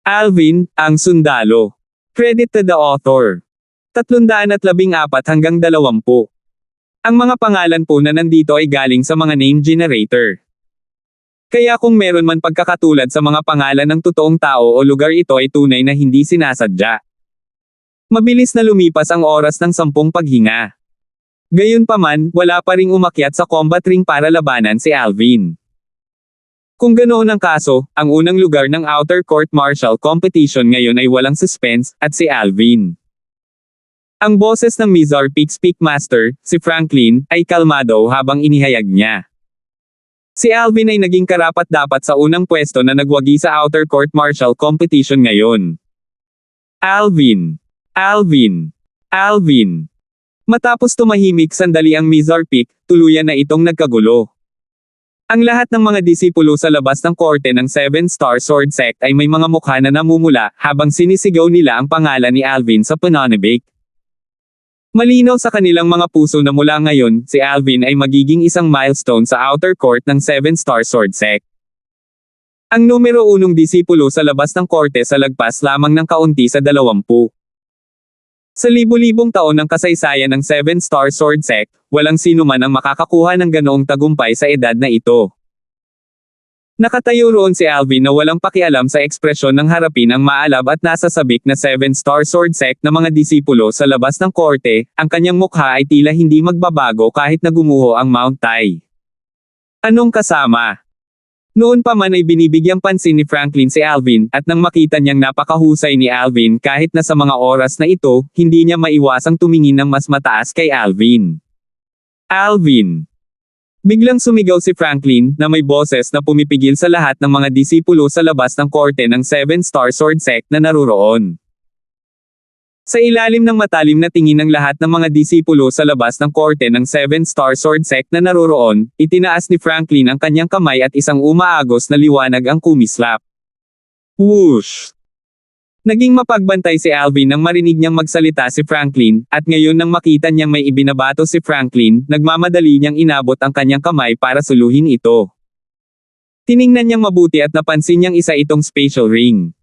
Alvin, ang sundalo. Credit to the author. 314 hanggang 20. Ang mga pangalan po na nandito ay galing sa mga name generator. Kaya kung meron man pagkakatulad sa mga pangalan ng totoong tao o lugar, ito ay tunay na hindi sinasadya. Mabilis na lumipas ang oras ng 10 paghinga. Gayunpaman, wala pa ring umakyat sa combat ring para labanan si Alvin. Kung ganoon ang kaso, ang unang lugar ng Outer Court Martial Competition ngayon ay walang suspense, at si Alvin. Ang boses ng Mizar Peaks Peakmaster, si Franklin, ay kalmado habang inihayag niya. Si Alvin ay naging karapat-dapat sa unang pwesto na nagwagi sa Outer Court Martial Competition ngayon. Alvin. Alvin. Alvin. Matapos tumahimik sandali ang Mizar Peak, tuluyan na itong nagkagulo. Ang lahat ng mga disipulo sa labas ng korte ng 7-Star Sword Sect ay may mga mukha na namumula habang sinisigaw nila ang pangalan ni Alvin sa pananabik. Malinaw sa kanilang mga puso na mula ngayon, si Alvin ay magiging isang milestone sa outer court ng 7-Star Sword Sect. Ang numero 1 disipulo sa labas ng korte sa lagpas lamang ng kaunti sa 20. Sa libu-libong taon ng kasaysayan ng 7-Star Sword Sect, walang sino man ang makakakuha ng ganoong tagumpay sa edad na ito. Nakatayo roon si Alvin na walang pakialam sa ekspresyon ng harapin ang maalab at nasasabik na 7-Star Sword Sect na mga disipulo sa labas ng korte, ang kanyang mukha ay tila hindi magbabago kahit na gumuho ang Mount Tai. Anong kasama? Noon pa man ay binibigyang pansin ni Franklin si Alvin, at nang makita niyang napakahusay ni Alvin kahit na sa mga oras na ito, hindi niya maiwasang tumingin ng mas mataas kay Alvin. Alvin! Biglang sumigaw si Franklin, na may boses na pumipigil sa lahat ng mga disipulo sa labas ng korte ng 7-Star Sword Sect na naroroon. Sa ilalim ng matalim na tingin ng lahat ng mga disipulo sa labas ng korte ng 7-Star Sword Sect na naroroon, itinaas ni Franklin ang kanyang kamay at isang umaagos na liwanag ang kumislap. Whoosh! Naging mapagbantay si Alvin nang marinig niyang magsalita si Franklin, at ngayon nang makita niyang may ibinabato si Franklin, nagmamadali niyang inabot ang kanyang kamay para suluhin ito. Tiningnan niyang mabuti at napansin niyang isa itong special ring.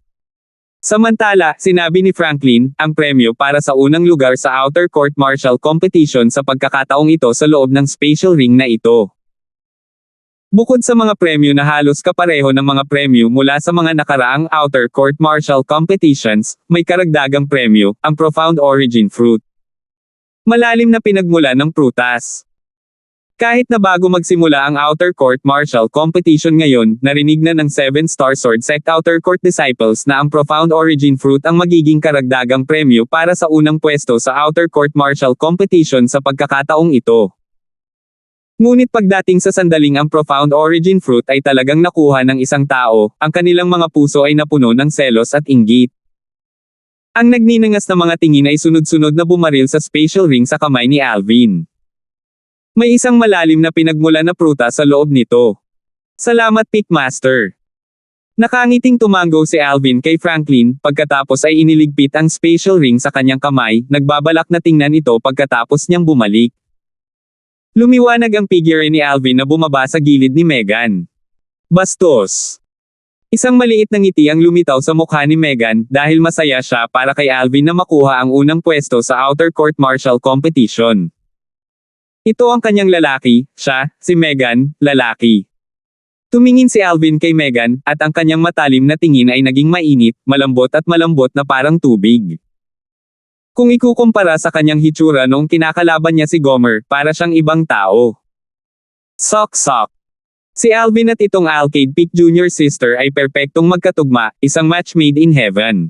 Samantala, sinabi ni Franklin, ang premyo para sa unang lugar sa Outer Court Martial Competition sa pagkakataong ito sa loob ng special ring na ito. Bukod sa mga premyo na halos kapareho ng mga premyo mula sa mga nakaraang Outer Court Martial Competitions, may karagdagang premyo, ang Profound Origin Fruit. Malalim na pinagmula ng prutas. Kahit na bago magsimula ang Outer Court Martial Competition ngayon, narinig na ng 7-Star Sword Sect Outer Court Disciples na ang Profound Origin Fruit ang magiging karagdagang premyo para sa unang pwesto sa Outer Court Martial Competition sa pagkakataong ito. Ngunit pagdating sa sandaling ang Profound Origin Fruit ay talagang nakuha ng isang tao, ang kanilang mga puso ay napuno ng selos at inggit. Ang nagninangas na mga tingin ay sunod-sunod na bumaril sa special ring sa kamay ni Alvin. May isang malalim na pinagmula na prutas sa loob nito. Salamat Peakmaster. Nakangiting tumango si Alvin kay Franklin, pagkatapos ay iniligpit ang special ring sa kanyang kamay, nagbabalak na tingnan ito pagkatapos niyang bumalik. Lumiwanag ang figure ni Alvin na bumaba sa gilid ni Megan. Bastos. Isang maliit na ngiti ang lumitaw sa mukha ni Megan, dahil masaya siya para kay Alvin na makuha ang unang pwesto sa Outer Court Martial Competition. Ito ang kanyang lalaki, siya, si Megan, lalaki. Tumingin si Alvin kay Megan, at ang kanyang matalim na tingin ay naging mainit, malambot na parang tubig. Kung ikukumpara sa kanyang hitsura noong kinakalaban niya si Gomer, para siyang ibang tao. Sok-sok. Si Alvin at itong Alcade Peak Jr. sister ay perpektong magkatugma, isang match made in heaven.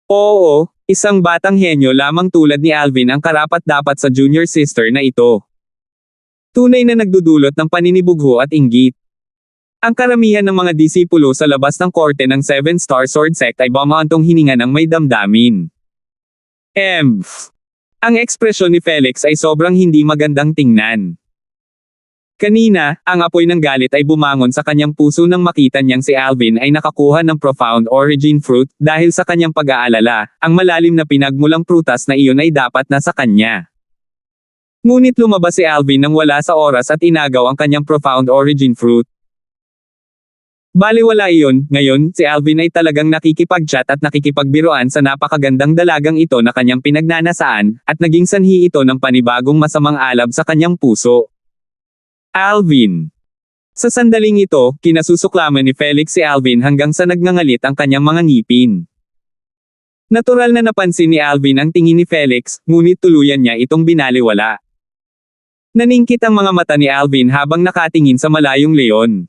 Oo, isang batang henyo lamang tulad ni Alvin ang karapat-dapat sa junior sister na ito. Tunay na nagdudulot ng paninibugho at inggit. Ang karamihan ng mga disipulo sa labas ng korte ng 7-Star Sword Sect ay bumaantong hininga ng may damdamin. Ang ekspresyon ni Felix ay sobrang hindi magandang tingnan. Kanina, ang apoy ng galit ay bumangon sa kanyang puso nang makita niyang si Alvin ay nakakuha ng Profound Origin Fruit, dahil sa kanyang pag-aalala, ang malalim na pinagmulang prutas na iyon ay dapat nasa kanya. Ngunit lumabas si Alvin nang wala sa oras at inagaw ang kanyang Profound Origin Fruit. Baliwala iyon, ngayon, si Alvin ay talagang nakikipag-chat at nakikipagbiruan sa napakagandang dalagang ito na kanyang pinagnanasaan, at naging sanhi ito ng panibagong masamang alab sa kanyang puso. Alvin. Sa sandaling ito, kinasusuklaman ni Felix si Alvin hanggang sa nagngangalit ang kanyang mga ngipin. Natural na napansin ni Alvin ang tingin ni Felix, ngunit tuluyan niya itong binaliwala. Naningkit ang mga mata ni Alvin habang nakatingin sa malayong leon.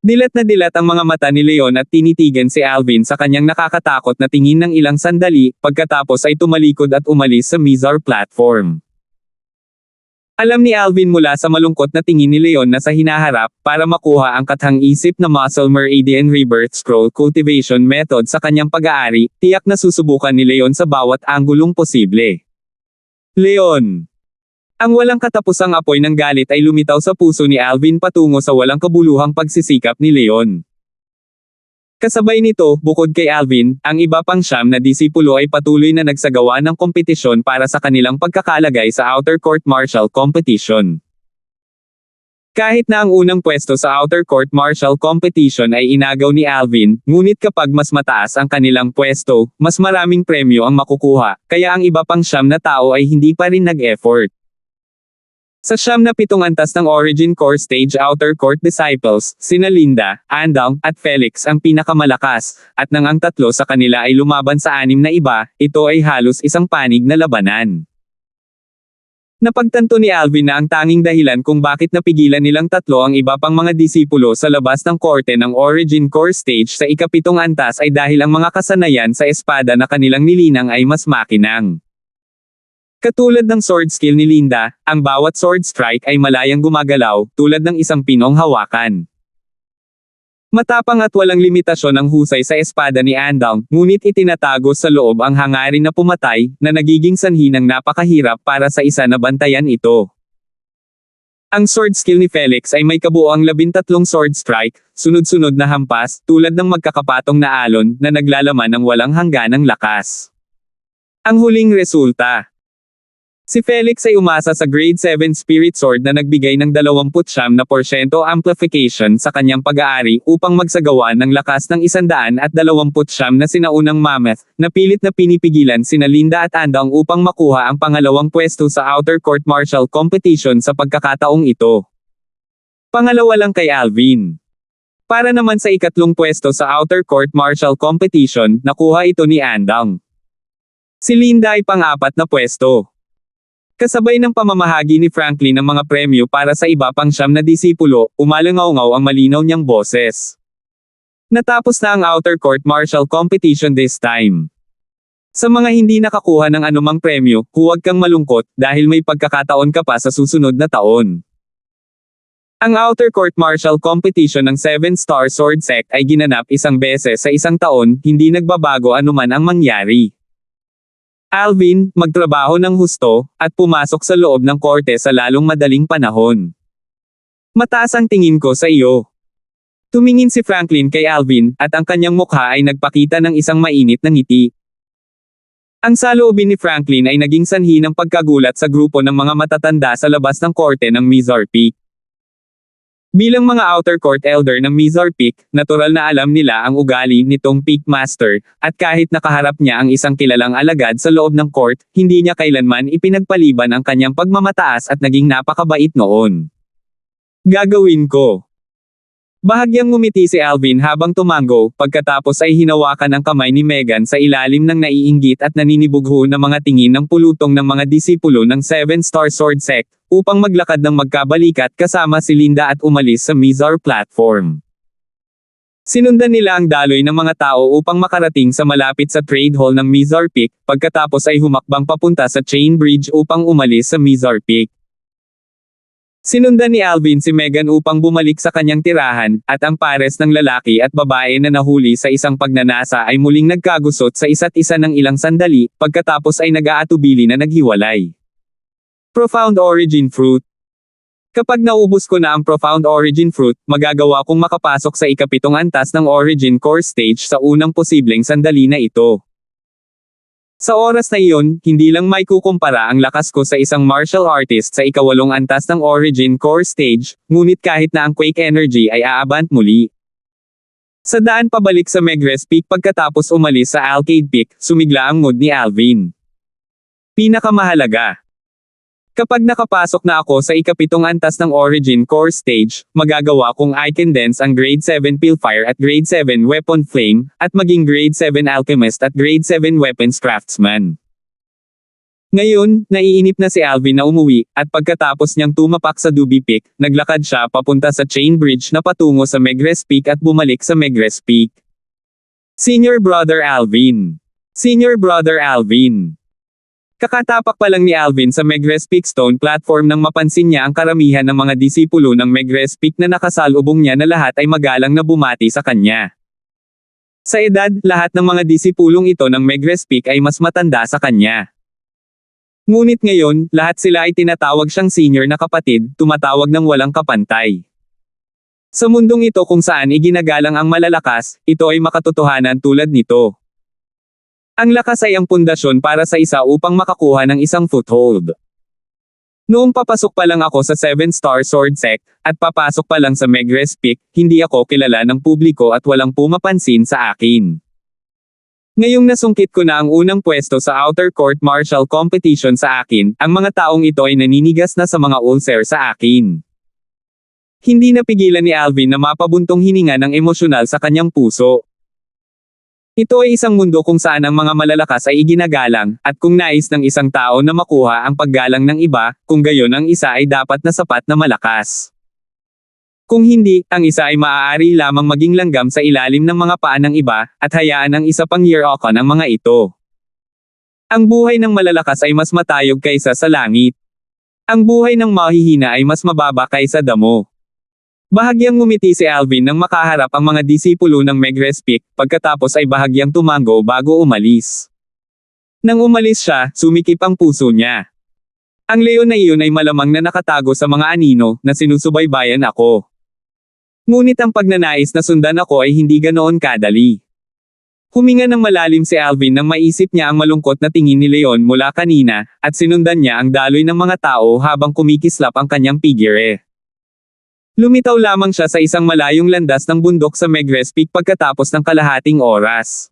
Dilat na dilat ang mga mata ni Leon at tinitigan si Alvin sa kanyang nakakatakot na tingin ng ilang sandali, pagkatapos ay tumalikod at umalis sa Mizar platform. Alam ni Alvin mula sa malungkot na tingin ni Leon na sa hinaharap, para makuha ang kathang-isip na Muscle Meridian Rebirth Scroll Cultivation Method sa kanyang pag-aari, tiyak na susubukan ni Leon sa bawat anggulong posible. Leon. Ang walang katapusang apoy ng galit ay lumitaw sa puso ni Alvin patungo sa walang kabuluhang pagsisikap ni Leon. Kasabay nito, bukod kay Alvin, ang iba pang 9 na disipulo ay patuloy na nagsagawa ng kompetisyon para sa kanilang pagkakalagay sa Outer Court Martial Competition. Kahit na ang unang pwesto sa Outer Court Martial Competition ay inagaw ni Alvin, ngunit kapag mas mataas ang kanilang pwesto, mas maraming premyo ang makukuha, kaya ang iba pang 9 na tao ay hindi pa rin nag-effort. Sa 7 antas ng Origin Core Stage Outer Court Disciples, sina Linda, Andong, at Felix ang pinakamalakas, at nang ang 3 sa kanila ay lumaban sa 6 na iba, ito ay halos isang panig na labanan. Napagtanto ni Alvin na ang tanging dahilan kung bakit napigilan nilang 3 ang iba pang mga disipulo sa labas ng korte ng Origin Core Stage sa ika-7 antas ay dahil ang mga kasanayan sa espada na kanilang nilinang ay mas makinang. Katulad ng sword skill ni Linda, ang bawat sword strike ay malayang gumagalaw, tulad ng isang pinong hawakan. Matapang at walang limitasyon ang husay sa espada ni Andong, ngunit itinatago sa loob ang hangarin na pumatay, na nagiging sanhi ng napakahirap para sa isa na bantayan ito. Ang sword skill ni Felix ay may kabuoang 13 sword strike, sunod-sunod na hampas, tulad ng magkakapatong na alon, na naglalaman ng walang hangganang lakas. Ang huling resulta. Si Felix ay umasa sa Grade 7 Spirit Sword na nagbigay ng 29% amplification sa kanyang pag-aari upang magsagawa ng lakas ng 129 na sinaunang mammoth, na pilit na pinipigilan sina Linda at Andong upang makuha ang pangalawang pwesto sa Outer Court Martial Competition sa pagkakataong ito. Pangalawa lang kay Alvin. Para naman sa ikatlong pwesto sa Outer Court Martial Competition, nakuha ito ni Andong. Si Linda ay pang-4 na pwesto. Kasabay ng pamamahagi ni Franklin ng mga premyo para sa iba pang 9 na disipulo, umalangaw-ngaw ang malinaw niyang boses. Natapos na ang Outer Court Martial Competition this time. Sa mga hindi nakakuha ng anumang premyo, huwag kang malungkot, dahil may pagkakataon ka pa sa susunod na taon. Ang Outer Court Martial Competition ng 7-Star Sword Sect ay ginanap isang beses sa isang taon, hindi nagbabago anuman ang mangyari. Alvin, magtrabaho ng husto, at pumasok sa loob ng korte sa lalong madaling panahon. Mataas ang tingin ko sa iyo. Tumingin si Franklin kay Alvin, at ang kanyang mukha ay nagpakita ng isang mainit na ngiti. Ang saloobin ni Franklin ay naging sanhi ng pagkagulat sa grupo ng mga matatanda sa labas ng korte ng Mizar Peak. Bilang mga Outer Court Elder ng Mizar Peak, natural na alam nila ang ugali nitong Peak Master, at kahit nakaharap niya ang isang kilalang alagad sa loob ng court, hindi niya kailanman ipinagpaliban ang kanyang pagmamataas at naging napakabait noon. Gagawin ko. Bahagyang ngumiti si Alvin habang tumango, pagkatapos ay hinawakan ang kamay ni Megan sa ilalim ng naiinggit at naninibugho na mga tingin ng pulutong ng mga disipulo ng 7-Star Sword Sect, upang maglakad ng magkabalikat kasama si Linda at umalis sa Mizar platform. Sinundan nila ang daloy ng mga tao upang makarating sa malapit sa trade hall ng Mizar Peak, pagkatapos ay humakbang papunta sa chain bridge upang umalis sa Mizar Peak. Sinundan ni Alvin si Megan upang bumalik sa kanyang tirahan, at ang pares ng lalaki at babae na nahuli sa isang pagnanasa ay muling nagkagusot sa isa't isa ng ilang sandali, pagkatapos ay nag-aatubili na naghiwalay. Profound Origin Fruit. Kapag naubos ko na ang Profound Origin Fruit, magagawa kong makapasok sa ika-7 antas ng Origin Core Stage sa unang posibleng sandali na ito. Sa oras na iyon, hindi lang may kukumpara ang lakas ko sa isang martial artist sa ika-8 antas ng Origin Core Stage, ngunit kahit na ang Quake Energy ay aabant muli. Sa daan pabalik sa Megrez Peak pagkatapos umalis sa Alcade Peak, sumigla ang mood ni Alvin. Pinakamahalaga. Kapag nakapasok na ako sa ikapitong antas ng Origin Core Stage, magagawa kong i-condense ang Grade 7 Pilfire at Grade 7 Weapon Flame, at maging Grade 7 Alchemist at Grade 7 Weapons Craftsman. Ngayon, naiinip na si Alvin na umuwi, at pagkatapos niyang tumapak sa Duby Peak, naglakad siya papunta sa Chain Bridge na patungo sa Megrez Peak at bumalik sa Megrez Peak. Senior Brother Alvin. Senior Brother Alvin. Kakatapak pa lang ni Alvin sa Megrez Peak Stone platform nang mapansin niya ang karamihan ng mga disipulo ng Megrez Peak na nakasalubong niya na lahat ay magalang na bumati sa kanya. Sa edad, lahat ng mga disipulong ito ng Megrez Peak ay mas matanda sa kanya. Ngunit ngayon, lahat sila ay tinatawag siyang senior na kapatid, tumatawag ng walang kapantay. Sa mundong ito kung saan iginagalang ang malalakas, ito ay makatotohanan tulad nito. Ang lakas ay ang pundasyon para sa isa upang makakuha ng isang foothold. Noong papasok pa lang ako sa 7-Star Sword Sect, at papasok pa lang sa Megrez Peak, hindi ako kilala ng publiko at walang pumapansin sa akin. Ngayong nasungkit ko na ang unang pwesto sa Outer Court Martial Competition sa akin, ang mga taong ito ay naninigas na sa mga ulcer sa akin. Hindi napigilan ni Alvin na mapabuntong hininga ng emosyonal sa kanyang puso. Ito ay isang mundo kung saan ang mga malalakas ay iginagalang, at kung nais ng isang tao na makuha ang paggalang ng iba, kung gayon ang isa ay dapat na sapat na malakas. Kung hindi, ang isa ay maaari lamang maging langgam sa ilalim ng mga paa ng iba, at hayaan ang isa pang year-okan ang mga ito. Ang buhay ng malalakas ay mas matayog kaysa sa langit. Ang buhay ng mahihina ay mas mababa kaysa damo. Bahagyang ngumiti si Alvin nang makaharap ang mga disipulo ng Megrez Peak, pagkatapos ay bahagyang tumango bago umalis. Nang umalis siya, sumikip ang puso niya. Ang leon na iyon ay malamang na nakatago sa mga anino, na sinusubaybayan ako. Ngunit ang pagnanais na sundan ako ay hindi ganoon kadali. Huminga ng malalim si Alvin nang maisip niya ang malungkot na tingin ni Leon mula kanina, at sinundan niya ang daloy ng mga tao habang kumikislap ang kanyang figure. Lumitaw lamang siya sa isang malayong landas ng bundok sa Megrez Peak pagkatapos ng kalahating oras.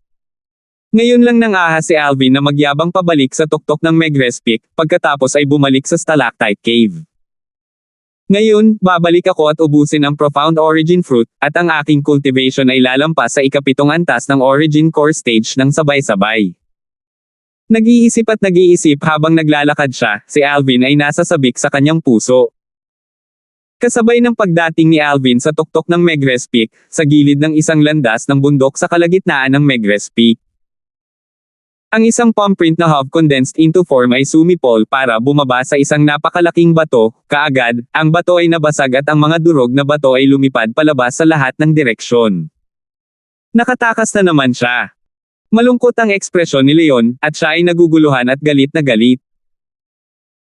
Ngayon lang nang ahas si Alvin na magyabang pabalik sa tuktok ng Megrez Peak, pagkatapos ay bumalik sa Stalactite Cave. Ngayon, babalik ako at ubusin ang Profound Origin Fruit, at ang aking cultivation ay lalampas sa ikapitong antas ng Origin Core Stage ng sabay-sabay. Nag-iisip at nag-iisip habang naglalakad siya, si Alvin ay nasa sabik sa kanyang puso. Kasabay ng pagdating ni Alvin sa tuktok ng Megrez Peak, sa gilid ng isang landas ng bundok sa kalagitnaan ng Megrez Peak. Ang isang palm print na half condensed into form ay sumipol para bumaba sa isang napakalaking bato, kaagad, ang bato ay nabasag at ang mga durog na bato ay lumipad palabas sa lahat ng direksyon. Nakatakas na naman siya. Malungkot ang ekspresyon ni Leon, at siya ay naguguluhan at galit na galit.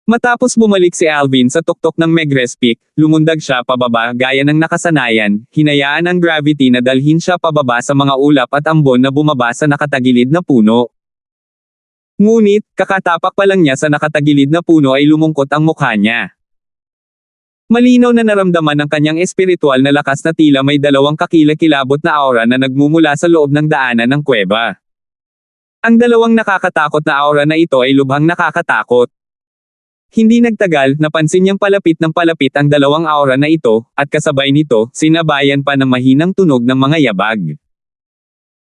Matapos bumalik si Alvin sa tuktok ng Megrez Peak, lumundag siya pababa gaya ng nakasanayan, hinayaan ang gravity na dalhin siya pababa sa mga ulap at ambon na bumaba sa nakatagilid na puno. Ngunit, kakatapak pa lang niya sa nakatagilid na puno ay lumungkot ang mukha niya. Malinaw na naramdaman ng kanyang espiritual na lakas na tila may dalawang kakilakilabot na aura na nagmumula sa loob ng daanan ng kuweba. Ang dalawang nakakatakot na aura na ito ay lubhang nakakatakot. Hindi nagtagal, napansin niyang palapit ng palapit ang dalawang aura na ito, at kasabay nito, sinabayan pa ng mahinang tunog ng mga yabag.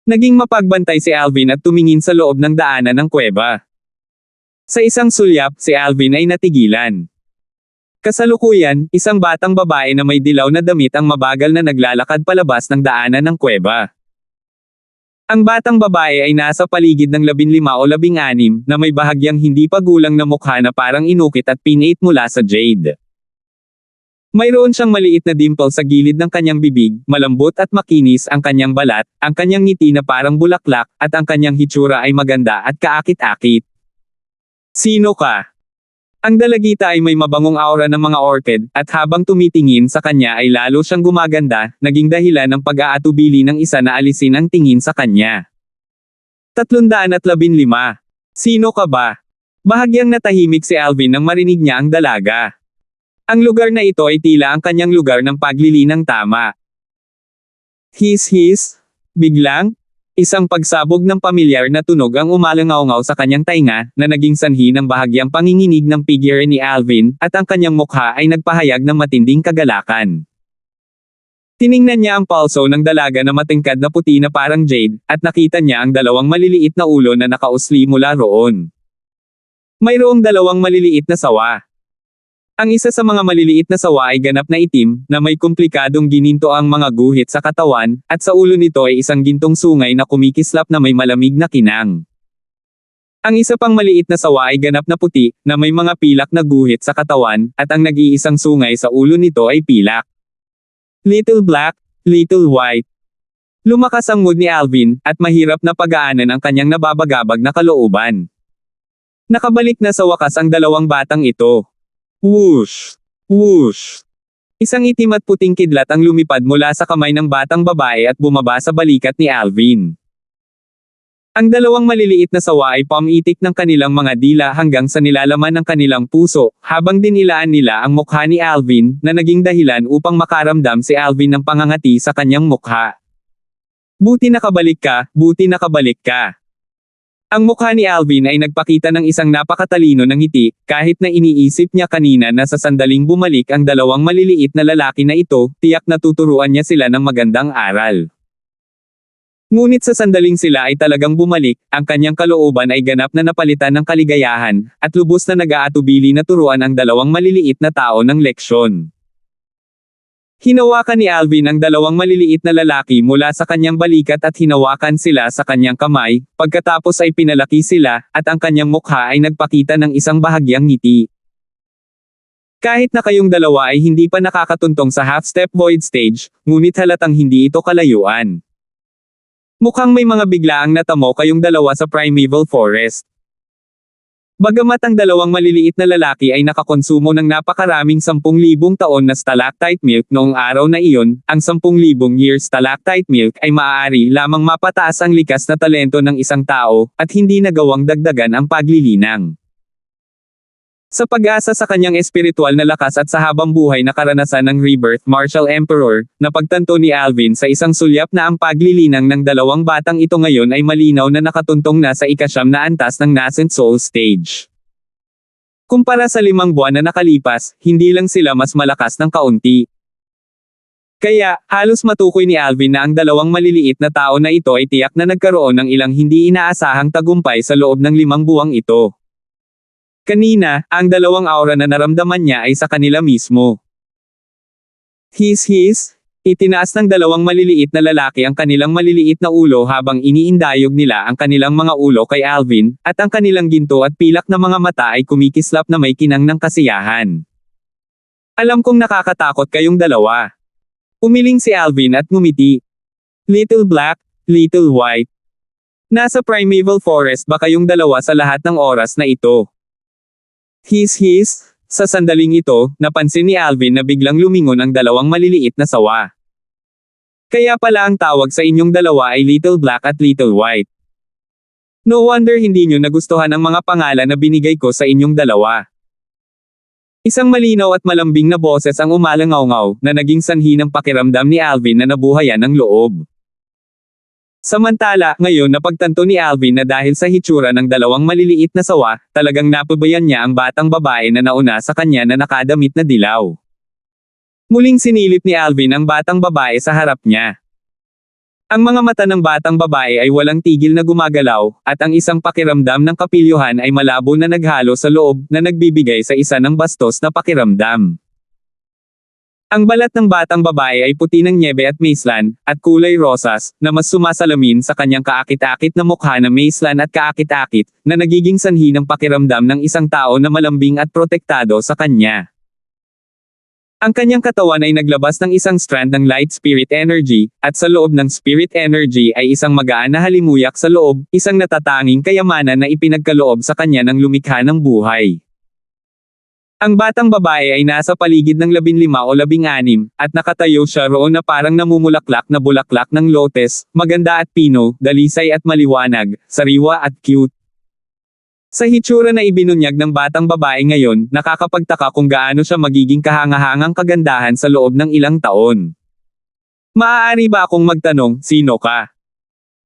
Naging mapagbantay si Alvin at tumingin sa loob ng daanan ng kuweba. Sa isang sulyap, si Alvin ay natigilan. Kasalukuyan, isang batang babae na may dilaw na damit ang mabagal na naglalakad palabas ng daanan ng kuweba. Ang batang babae ay nasa paligid ng 15 o 16, na may bahagyang hindi pa gulang na mukha na parang inukit at pinate mula sa jade. Mayroon siyang maliit na dimple sa gilid ng kanyang bibig, malambot at makinis ang kanyang balat, ang kanyang ngiti na parang bulaklak, at ang kanyang hitsura ay maganda at kaakit-akit. Sino ka? Ang dalagita ay may mabangong aura ng mga orchid, at habang tumitingin sa kanya ay lalo siyang gumaganda, naging dahilan ng pag-aatubili ng isa na alisin ang tingin sa kanya. 315. Sino ka ba? Bahagyang natahimik si Alvin nang marinig niya ang dalaga. Ang lugar na ito ay tila ang kanyang lugar ng paglilinang tama. His. Biglang, isang pagsabog ng pamilyar na tunog ang umalangaw-ngaw sa kanyang tainga, na naging sanhi ng bahagyang panginginig ng figure ni Alvin, at ang kanyang mukha ay nagpahayag ng matinding kagalakan. Tiningnan niya ang palso ng dalaga na matingkad na puti na parang jade, at nakita niya ang dalawang maliliit na ulo na nakausli mula roon. Mayroong dalawang maliliit na sawa. Ang isa sa mga maliliit na sawa ay ganap na itim, na may komplikadong gininto ang mga guhit sa katawan, at sa ulo nito ay isang gintong sungay na kumikislap na may malamig na kinang. Ang isa pang maliit na sawa ay ganap na puti, na may mga pilak na guhit sa katawan, at ang nag-iisang sungay sa ulo nito ay pilak. Little black, little white. Lumakas ang mood ni Alvin, at mahirap na pagaanan ang kanyang nababagabag na kalooban. Nakabalik na sa wakas ang dalawang batang ito. Whoosh! Whoosh! Isang itim at puting kidlat ang lumipad mula sa kamay ng batang babae at bumaba sa balikat ni Alvin. Ang dalawang maliliit na sawa ay pamitik ng kanilang mga dila hanggang sa nilalaman ng kanilang puso, habang dinilaan nila ang mukha ni Alvin, na naging dahilan upang makaramdam si Alvin ng pangangati sa kanyang mukha. Buti nakabalik ka, buti nakabalik ka. Ang mukha ni Alvin ay nagpakita ng isang napakatalino ng ngiti, kahit na iniisip niya kanina na sa sandaling bumalik ang dalawang maliliit na lalaki na ito, tiyak na tuturuan niya sila ng magandang aral. Ngunit sa sandaling sila ay talagang bumalik, ang kanyang kalooban ay ganap na napalitan ng kaligayahan, at lubos na nag-aatubili na turuan ang dalawang maliliit na tao ng leksyon. Hinawakan ni Alvin ang dalawang maliliit na lalaki mula sa kanyang balikat at hinawakan sila sa kanyang kamay, pagkatapos ay pinalaki sila, at ang kanyang mukha ay nagpakita ng isang bahagyang ngiti. Kahit na kayong dalawa ay hindi pa nakakatuntong sa half-step void stage, ngunit halatang hindi ito kalayuan. Mukhang may mga biglaang natamo kayong dalawa sa primeval forest. Bagamat ang dalawang maliliit na lalaki ay nakakonsumo ng napakaraming 10,000 taon na stalactite milk noong araw na iyon, ang 10,000 years stalactite milk ay maaari lamang mapataas ang likas na talento ng isang tao, at hindi nagawang dagdagan ang paglilinang. Sa pag-asa sa kanyang espiritual na lakas at sa habang buhay na karanasan ng Rebirth Martial Emperor, napagtanto ni Alvin sa isang sulyap na ang paglilinang ng dalawang batang ito ngayon ay malinaw na nakatuntong na sa ika-9 na antas ng Nascent Soul Stage. Kumpara sa 5 buwan na nakalipas, hindi lang sila mas malakas ng kaunti. Kaya, halos matukoy ni Alvin na ang dalawang maliliit na tao na ito ay tiyak na nagkaroon ng ilang hindi inaasahang tagumpay sa loob ng 5 buwang ito. Kanina, ang dalawang aura na naramdaman niya ay sa kanila mismo. His. Itinaas ng dalawang maliliit na lalaki ang kanilang maliliit na ulo habang iniindayog nila ang kanilang mga ulo kay Alvin, at ang kanilang ginto at pilak na mga mata ay kumikislap na may kinang ng kasiyahan. Alam kong nakakatakot kayong dalawa. Umiling si Alvin at ngumiti. Little black, little white. Nasa primeval forest ba kayong dalawa sa lahat ng oras na ito? His. Sa sandaling ito, napansin ni Alvin na biglang lumingon ang dalawang maliliit na sawa. Kaya pala ang tawag sa inyong dalawa ay Little Black at Little White. No wonder hindi nyo nagustuhan ang mga pangalan na binigay ko sa inyong dalawa. Isang malinaw at malambing na boses ang umalangaw-ngaw, na naging sanhi ng pakiramdam ni Alvin na nabuhayan ng loob. Samantala, ngayon napagtanto ni Alvin na dahil sa hitsura ng dalawang maliliit na sawa, talagang napabayan niya ang batang babae na nauna sa kanya na nakadamit na dilaw. Muling sinilip ni Alvin ang batang babae sa harap niya. Ang mga mata ng batang babae ay walang tigil na gumagalaw, at ang isang pakiramdam ng kapilyohan ay malabo na naghalo sa loob, na nagbibigay sa isa ng bastos na pakiramdam. Ang balat ng batang babae ay puti ng nyebe at maislan, at kulay rosas, na mas sumasalamin sa kanyang kaakit-akit na mukha na maislan at kaakit-akit, na nagiging sanhi ng pakiramdam ng isang tao na malambing at protektado sa kanya. Ang kanyang katawan ay naglabas ng isang strand ng light spirit energy, at sa loob ng spirit energy ay isang magaan na halimuyak sa loob, isang natatanging kayamanan na ipinagkaloob sa kanya ng lumikha ng buhay. Ang batang babae ay nasa paligid ng 15 o 16, at nakatayo siya roon na parang namumulaklak na bulaklak ng lotes, maganda at pino, dalisay at maliwanag, sariwa at cute. Sa hitsura na ibinunyag ng batang babae ngayon, nakakapagtaka kung gaano siya magiging kahangahangang kagandahan sa loob ng ilang taon. Maaari ba akong magtanong, sino ka?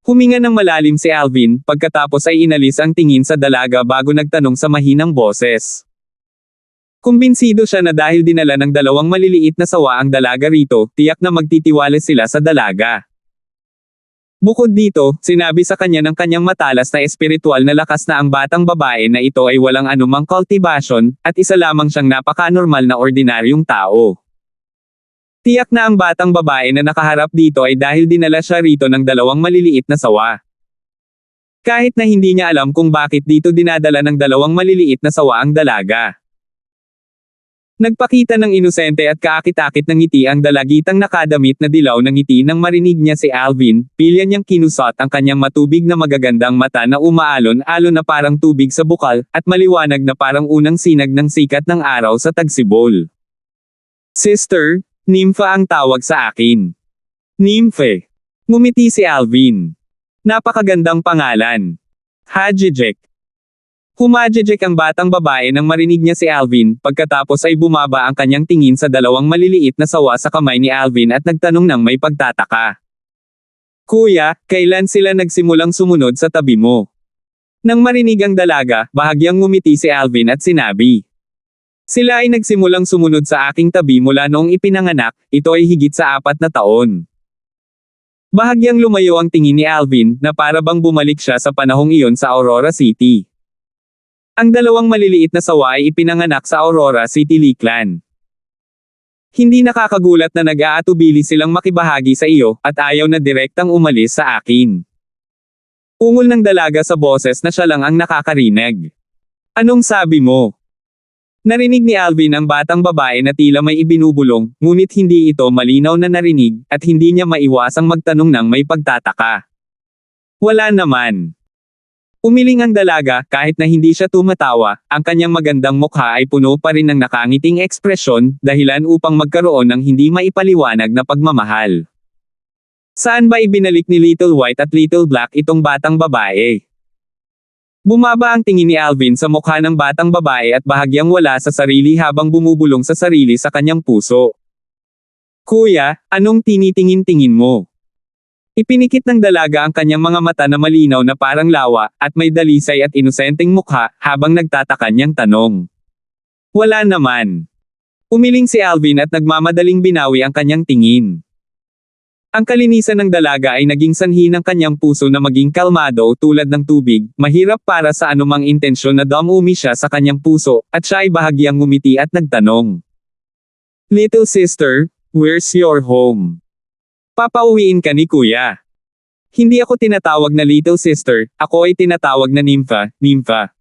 Huminga ng malalim si Alvin, pagkatapos ay inalis ang tingin sa dalaga bago nagtanong sa mahinang boses. Kumbinsido siya na dahil dinala ng dalawang maliliit na sawa ang dalaga rito, tiyak na magtitiwala sila sa dalaga. Bukod dito, sinabi sa kanya ng kanyang matalas na espiritual na lakas na ang batang babae na ito ay walang anumang cultivation, at isa lamang siyang napaka-normal na ordinaryong tao. Tiyak na ang batang babae na nakaharap dito ay dahil dinala siya rito ng dalawang maliliit na sawa. Kahit na hindi niya alam kung bakit dito dinadala ng dalawang maliliit na sawa ang dalaga. Nagpakita ng inosente at kaakit-akit ng ngiti ang dalagitang nakadamit na dilaw ng ngiti nang marinig niya si Alvin, pilya niyang kinusot ang kanyang matubig na magagandang mata na umaalon-alon na parang tubig sa bukal, at maliwanag na parang unang sinag ng sikat ng araw sa tagsibol. Sister, Nympha ang tawag sa akin. Nymphe. Ngumiti si Alvin. Napakagandang pangalan. Hajijek. Humajijek ang batang babae nang marinig niya si Alvin, pagkatapos ay bumaba ang kanyang tingin sa dalawang maliliit na sawa sa kamay ni Alvin at nagtanong ng may pagtataka. Kuya, kailan sila nagsimulang sumunod sa tabi mo? Nang marinig ang dalaga, bahagyang ngumiti si Alvin at sinabi. Sila ay nagsimulang sumunod sa aking tabi mula noong ipinanganak, ito ay higit sa 4 na taon. Bahagyang lumayo ang tingin ni Alvin, na para bang bumalik siya sa panahong iyon sa Aurora City. Ang dalawang maliliit na sawa ay ipinanganak sa Aurora City, Lakeland. Hindi nakakagulat na nag-aatubili silang makibahagi sa iyo, at ayaw na direktang umalis sa akin. Ungol ng dalaga sa boses na siya lang ang nakakarinig. Anong sabi mo? Narinig ni Alvin ang batang babae na tila may ibinubulong, ngunit hindi ito malinaw na narinig, at hindi niya maiwasang magtanong ng may pagtataka. Wala naman. Umiling ang dalaga, kahit na hindi siya tumatawa, ang kanyang magandang mukha ay puno pa rin ng nakangiting ekspresyon, dahilan upang magkaroon ng hindi maipaliwanag na pagmamahal. Saan ba ibinalik ni Little White at Little Black itong batang babae? Bumaba ang tingin ni Alvin sa mukha ng batang babae at bahagyang wala sa sarili habang bumubulong sa sarili sa kanyang puso. Kuya, anong tinitingin-tingin mo? Ipinikit ng dalaga ang kanyang mga mata na malinaw na parang lawa, at may dalisay at inosenteng mukha, habang nagtataka niyang tanong. Wala naman. Umiling si Alvin at nagmamadaling binawi ang kanyang tingin. Ang kalinisan ng dalaga ay naging sanhi ng kanyang puso na maging kalmado tulad ng tubig, mahirap para sa anumang intensyon na dumumi siya sa kanyang puso, at siya ay bahagyang ngumiti at nagtanong. Little sister, where's your home? Papauwiin ka ni kuya. Hindi ako tinatawag na little sister, ako ay tinatawag na nympha, nympha.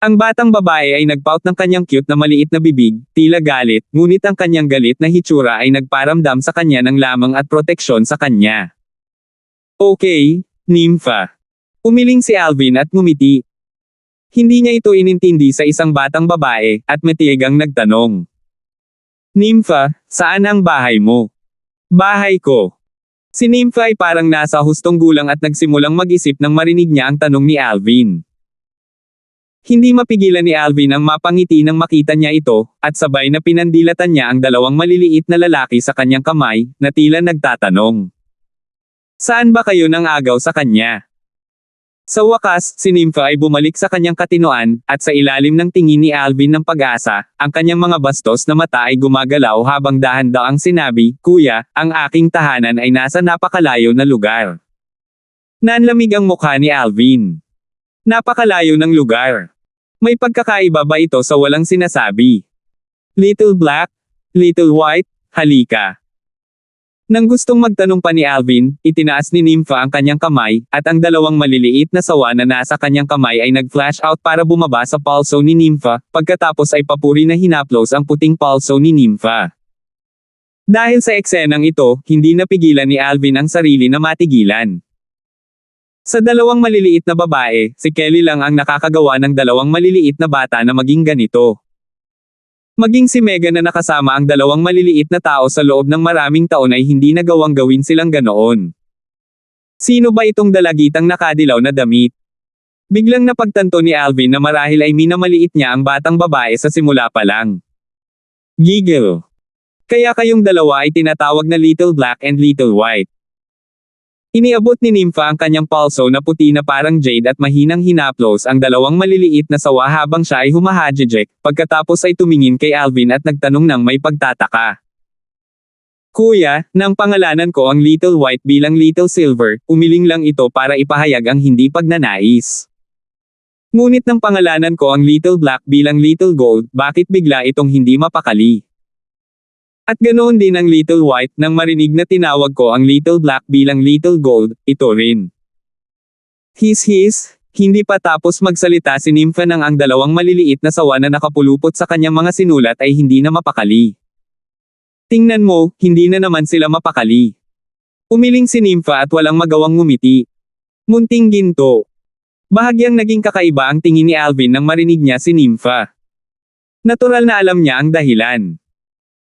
Ang batang babae ay nagpout ng kanyang cute na maliit na bibig, tila galit, ngunit ang kanyang galit na hitsura ay nagparamdam sa kanya ng lamang at proteksyon sa kanya. Okay, nympha. Umiling si Alvin at ngumiti. Hindi niya ito inintindi sa isang batang babae, at matiyagang nagtanong. Nympha, saan ang bahay mo? Bahay ko. Si Nympha ay parang nasa hustong gulang at nagsimulang mag-isip nang marinig niya ang tanong ni Alvin. Hindi mapigilan ni Alvin ang mapangiti nang makita niya ito, at sabay na pinandilatan niya ang dalawang maliliit na lalaki sa kanyang kamay, na tila nagtatanong. Saan ba kayo nang agaw sa kanya? Sa wakas, si Nympha ay bumalik sa kanyang katinoan, at sa ilalim ng tingin ni Alvin ng pag-asa, ang kanyang mga bastos na mata ay gumagalaw habang dahan-daang sinabi, Kuya, ang aking tahanan ay nasa napakalayo na lugar. Nanlamig ang mukha ni Alvin. Napakalayo ng lugar. May pagkakaiba ba ito sa walang sinasabi? Little Black, Little White, halika. Nang gustong magtanong pa ni Alvin, itinaas ni Nympha ang kanyang kamay, at ang dalawang maliliit na sawa na nasa kanyang kamay ay nag-flash out para bumaba sa palso ni Nympha, pagkatapos ay papuri na hinaplos ang puting palso ni Nympha. Dahil sa eksenang ito, hindi napigilan ni Alvin ang sarili na matigilan. Sa dalawang maliliit na babae, si Kelly lang ang nakakagawa ng dalawang maliliit na bata na maging ganito. Maging si Megan na nakasama ang dalawang maliliit na tao sa loob ng maraming taon ay hindi nagawang gawin silang ganoon. Sino ba itong dalagitang nakadilaw na damit? Biglang napagtanto ni Alvin na marahil ay minamaliit niya ang batang babae sa simula pa lang. Giggle. Kaya kayong dalawa ay tinatawag na Little Black and Little White. Iniabot ni Nympha ang kanyang palso na puti na parang jade at mahinang hinaplos ang dalawang maliliit na sawa habang siya ay humahajijek, pagkatapos ay tumingin kay Alvin at nagtanong ng may pagtataka. Kuya, nang pangalanan ko ang Little White bilang Little Silver, umiling lang ito para ipahayag ang hindi pagnanais. Ngunit nang pangalanan ko ang Little Black bilang Little Gold, bakit bigla itong hindi mapakali? At ganoon din ang Little White, nang marinig na tinawag ko ang Little Black bilang Little Gold, ito rin. His, hindi pa tapos magsalita si Nympha nang ang dalawang maliliit na sawa na nakapulupot sa kanyang mga sinulat ay hindi na mapakali. Tingnan mo, hindi na naman sila mapakali. Umiling si Nympha at walang magawang ngumiti. Munting ginto. Bahagyang naging kakaiba ang tingin ni Alvin nang marinig niya si Nympha. Natural na alam niya ang dahilan.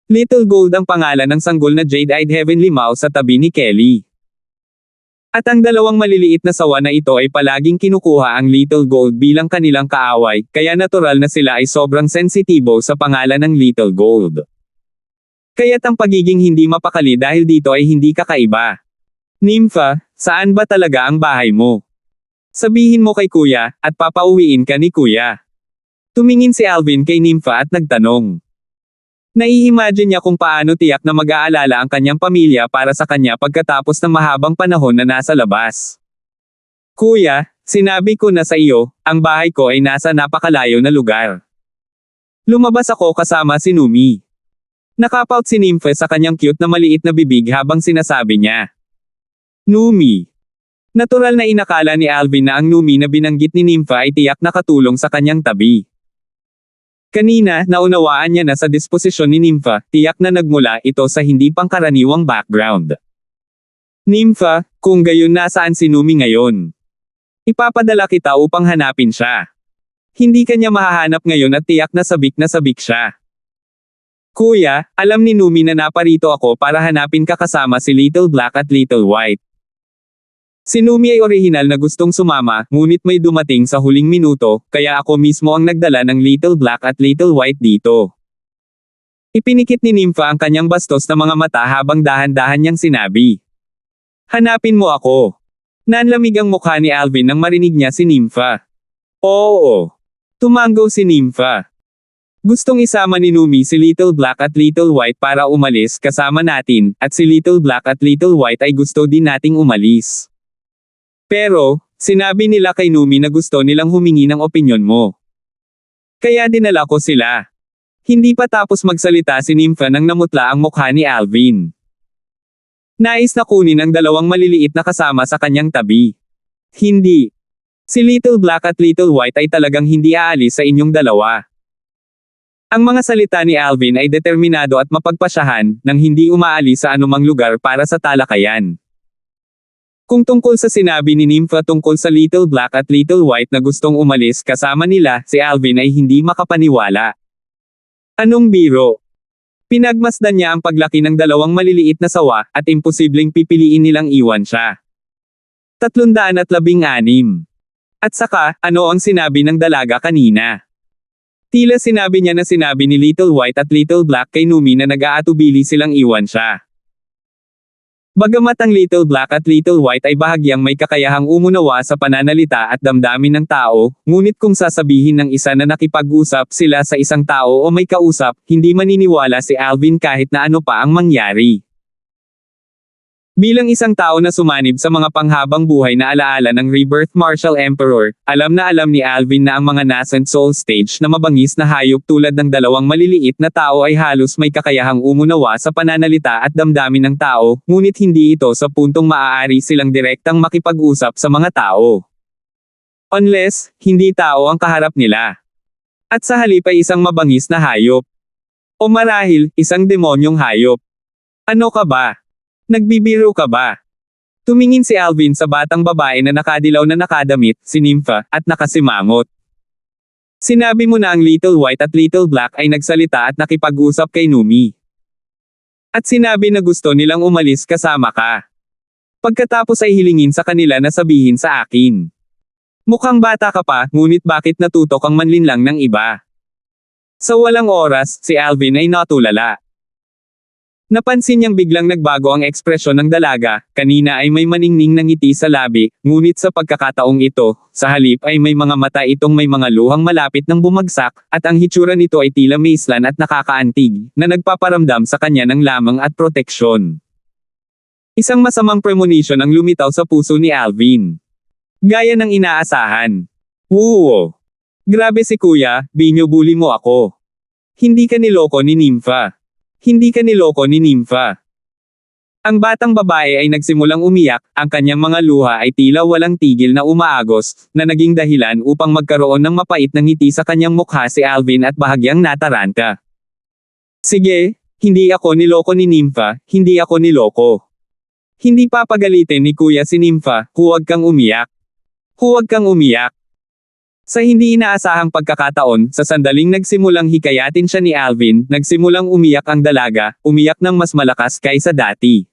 Little Gold ang pangalan ng sanggol na jade-eyed heavenly mouse sa tabi ni Kelly. At ang dalawang maliliit na sawa na ito ay palaging kinukuha ang Little Gold bilang kanilang kaaway, kaya natural na sila ay sobrang sensitibo sa pangalan ng Little Gold. Kaya't ang pagiging hindi mapakali dahil dito ay hindi kakaiba. Nympha, saan ba talaga ang bahay mo? Sabihin mo kay kuya, at papauwiin ka ni kuya. Tumingin si Alvin kay Nympha at nagtanong. Nai-imagine niya kung paano tiyak na mag-aalala ang kanyang pamilya para sa kanya pagkatapos ng mahabang panahon na nasa labas. Kuya, sinabi ko na sa iyo, ang bahay ko ay nasa napakalayo na lugar. Lumabas ako kasama si Numi. Nakapout si Nympha sa kanyang cute na maliit na bibig habang sinasabi niya. Numi. Natural na inakala ni Alvin na ang Numi na binanggit ni Nympha ay tiyak na katulong sa kanyang tabi. Kanina, naunawaan niya na sa disposisyon ni Nympha, tiyak na nagmula ito sa hindi pangkaraniwang background. Nympha, kung gayon nasaan si Numi ngayon? Ipapadala kita upang hanapin siya. Hindi kanya mahahanap ngayon at tiyak na sabik siya. Kuya, alam ni Numi na naparito ako para hanapin ka kasama si Little Black at Little White. Si Numi ay orihinal na gustong sumama, ngunit may dumating sa huling minuto, kaya ako mismo ang nagdala ng Little Black at Little White dito. Ipinikit ni Nympha ang kanyang bastos na mga mata habang dahan-dahan niyang sinabi. Hanapin mo ako. Nanlamig ang mukha ni Alvin nang marinig niya si Nympha. Oo. Tumanggo si Nympha. Gustong isama ni Numi si Little Black at Little White para umalis kasama natin, at si Little Black at Little White ay gusto din nating umalis. Pero, sinabi nila kay Numi na gusto nilang humingi ng opinyon mo. Kaya dinala ko sila. Hindi pa tapos magsalita si Nympha nang namutla ang mukha ni Alvin. Nais na kunin ang dalawang maliliit na kasama sa kanyang tabi. Hindi. Si Little Black at Little White ay talagang hindi aalis sa inyong dalawa. Ang mga salita ni Alvin ay determinado at mapagpasyahan, nang hindi umaalis sa anumang lugar para sa talakayan. Kung tungkol sa sinabi ni Nympha tungkol sa Little Black at Little White na gustong umalis kasama nila, si Alvin ay hindi makapaniwala. Anong biro? Pinagmasdan niya ang paglaki ng dalawang maliliit na sawa, at imposibleng pipiliin nilang iwan siya. 316. At saka, ano ang sinabi ng dalaga kanina? Tila sinabi niya na sinabi ni Little White at Little Black kay Numi na nag-aatubili silang iwan siya. Bagamat ang Little Black at Little White ay bahagyang may kakayahang umunawa sa pananalita at damdamin ng tao, ngunit kung sasabihin ng isa na nakipag-usap sila sa isang tao o may kausap, hindi maniniwala si Alvin kahit na ano pa ang mangyari. Bilang isang tao na sumanib sa mga panghabang buhay na alaala ng Rebirth Martial Emperor, alam ni Alvin na ang mga nascent soul stage na mabangis na hayop tulad ng dalawang maliliit na tao ay halos may kakayahang umunawa sa pananalita at damdamin ng tao, ngunit hindi ito sa puntong maaari silang direktang makipag-usap sa mga tao. Unless, hindi tao ang kaharap nila. At sa halip ay isang mabangis na hayop. O marahil, isang demonyong hayop. Ano ka ba? Nagbibiro ka ba? Tumingin si Alvin sa batang babae na nakadilaw na nakadamit, si Nympha, at nakasimangot. Sinabi mo na ang Little White at Little Black ay nagsalita at nakipag-usap kay Numi. At sinabi na gusto nilang umalis kasama ka. Pagkatapos ay hilingin sa kanila na sabihin sa akin. Mukhang bata ka pa, ngunit bakit natutok ang manlinlang ng iba? Sa walang oras, si Alvin ay natulala. Napansin niyang biglang nagbago ang ekspresyon ng dalaga, kanina ay may maningning na ngiti sa labi, ngunit sa pagkakataong ito, sa halip ay may mga mata itong may mga luhang malapit ng bumagsak, at ang hitsura nito ay tila maislan at nakakaantig, na nagpaparamdam sa kanya ng lamang at proteksyon. Isang masamang premonition ang lumitaw sa puso ni Alvin. Gaya ng inaasahan. Woo! Grabe si kuya, binyo-bully mo ako. Hindi ka niloko ni Nympha. Hindi ka niloko ni Nympha. Ang batang babae ay nagsimulang umiyak, ang kanyang mga luha ay tila walang tigil na umaagos, na naging dahilan upang magkaroon ng mapait na ngiti sa kanyang mukha si Alvin at bahagyang nataranta. Sige, hindi ako niloko ni Nympha, hindi ako niloko. Hindi papagalitin ni kuya si Nympha, huwag kang umiyak. Huwag kang umiyak. Sa hindi inaasahang pagkakataon, sa sandaling nagsimulang hikayatin siya ni Alvin, nagsimulang umiyak ang dalaga, umiyak ng mas malakas kaysa dati.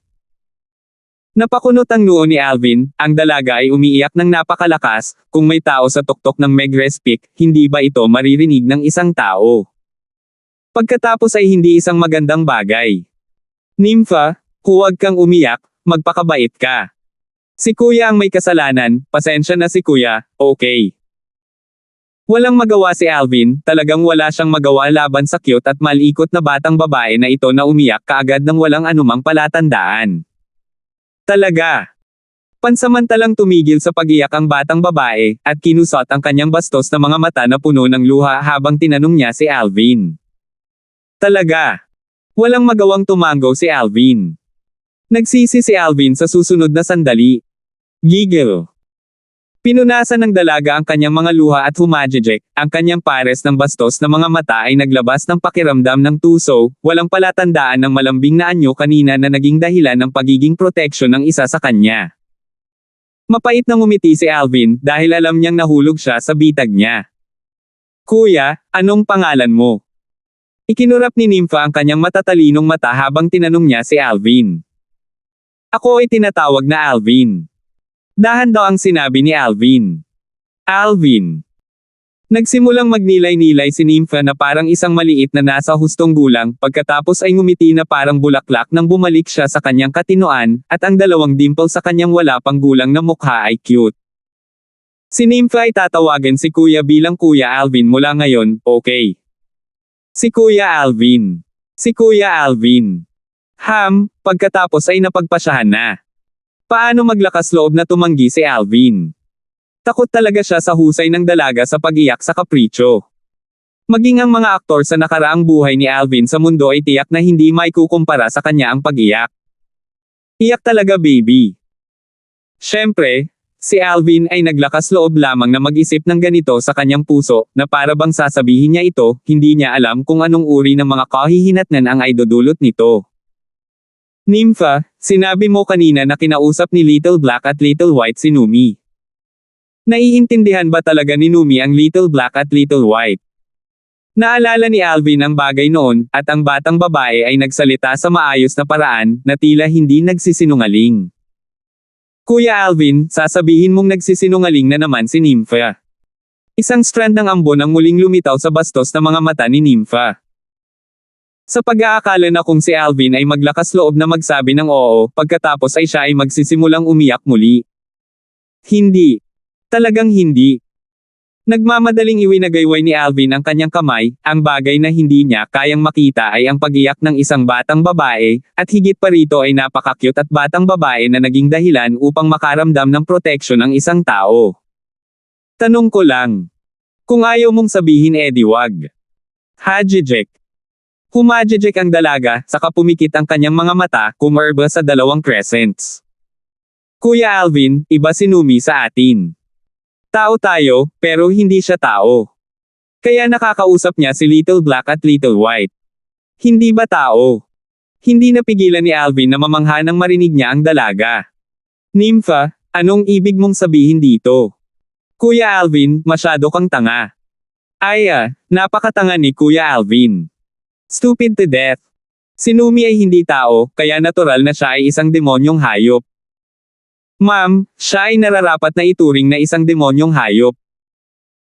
Napakunot ang noo ni Alvin, ang dalaga ay umiiyak ng napakalakas, kung may tao sa tuktok ng Megrespik, hindi ba ito maririnig ng isang tao? Pagkatapos ay hindi isang magandang bagay. Nympha, huwag kang umiyak, magpakabait ka. Si kuya ang may kasalanan, pasensya na si kuya, okay. Walang magawa si Alvin, talagang wala siyang magawa laban sa cute at malikot na batang babae na ito na umiyak kaagad ng walang anumang palatandaan. Talaga. Pansamantalang tumigil sa pag-iyak ang batang babae, at kinusot ang kanyang bastos na mga mata na puno ng luha habang tinanong niya si Alvin. Talaga. Walang magawang tumango si Alvin. Nagsisi si Alvin sa susunod na sandali. Giggle. Pinunasan ng dalaga ang kanyang mga luha at humajejek, ang kanyang pares ng bastos na mga mata ay naglabas ng pakiramdam ng tuso, walang palatandaan ng malambing na anyo kanina na naging dahilan ng pagiging proteksyon ng isa sa kanya. Mapait na ngumiti si Alvin dahil alam niyang nahulog siya sa bitag niya. Kuya, anong pangalan mo? Ikinurap ni Nympha ang kanyang matatalinong mata habang tinanong niya si Alvin. Ako ay tinatawag na Alvin. Dahan daw ang sinabi ni Alvin. Alvin. Nagsimulang magnilay-nilay si Nympha na parang isang maliit na nasa hustong gulang, pagkatapos ay ngumiti na parang bulaklak nang bumalik siya sa kanyang katinoan, at ang dalawang dimple sa kanyang wala pang gulang na mukha ay cute. Si Nympha ay tatawagan si kuya bilang Kuya Alvin mula ngayon, okay? Si Kuya Alvin. Si Kuya Alvin. Pagkatapos ay napagpasyahan na. Paano maglakas loob na tumanggi si Alvin? Takot talaga siya sa husay ng dalaga sa pag-iyak sa kapritsyo. Maging ang mga aktor sa nakaraang buhay ni Alvin sa mundo ay tiyak na hindi maikukumpara sa kanya ang pag-iyak. Iyak talaga baby. Siyempre, si Alvin ay naglakas loob lamang na mag-isip ng ganito sa kanyang puso, na para bang sasabihin niya ito, hindi niya alam kung anong uri ng mga kahihinatnan ang aidudulot nito. Nympha, sinabi mo kanina na kinausap ni Little Black at Little White si Numi. Naiintindihan ba talaga ni Numi ang Little Black at Little White? Naalala ni Alvin ang bagay noon, at ang batang babae ay nagsalita sa maayos na paraan, na tila hindi nagsisinungaling. Kuya Alvin, sasabihin mong nagsisinungaling na naman si Nympha. Isang strand ng ambon ang muling lumitaw sa bastos na mga mata ni Nympha. Sa pag-aakala na kung si Alvin ay maglakas loob na magsabi ng oo, pagkatapos ay siya ay magsisimulang umiyak muli. Hindi. Talagang hindi. Nagmamadaling iwinagayway ni Alvin ang kanyang kamay, ang bagay na hindi niya kayang makita ay ang pag-iyak ng isang batang babae, at higit pa rito ay napaka-cute at batang babae na naging dahilan upang makaramdam ng proteksyon ng isang tao. Tanong ko lang. Kung ayaw mong sabihin edi wag. Hajijek. Humajejek ang dalaga, saka pumikit ang kanyang mga mata, kumarba sa dalawang crescents. Kuya Alvin, iba si Numi sa atin. Tao tayo, pero hindi siya tao. Kaya nakakausap niya si Little Black at Little White. Hindi ba tao? Hindi napigilan ni Alvin na mamangha nang marinig niya ang dalaga. Nympha, anong ibig mong sabihin dito? Kuya Alvin, masyado kang tanga. Napakatanga ni Kuya Alvin. Stupid to death. Si Numi ay hindi tao, kaya natural na siya ay isang demonyong hayop. Ma'am, siya ay nararapat na ituring na isang demonyong hayop.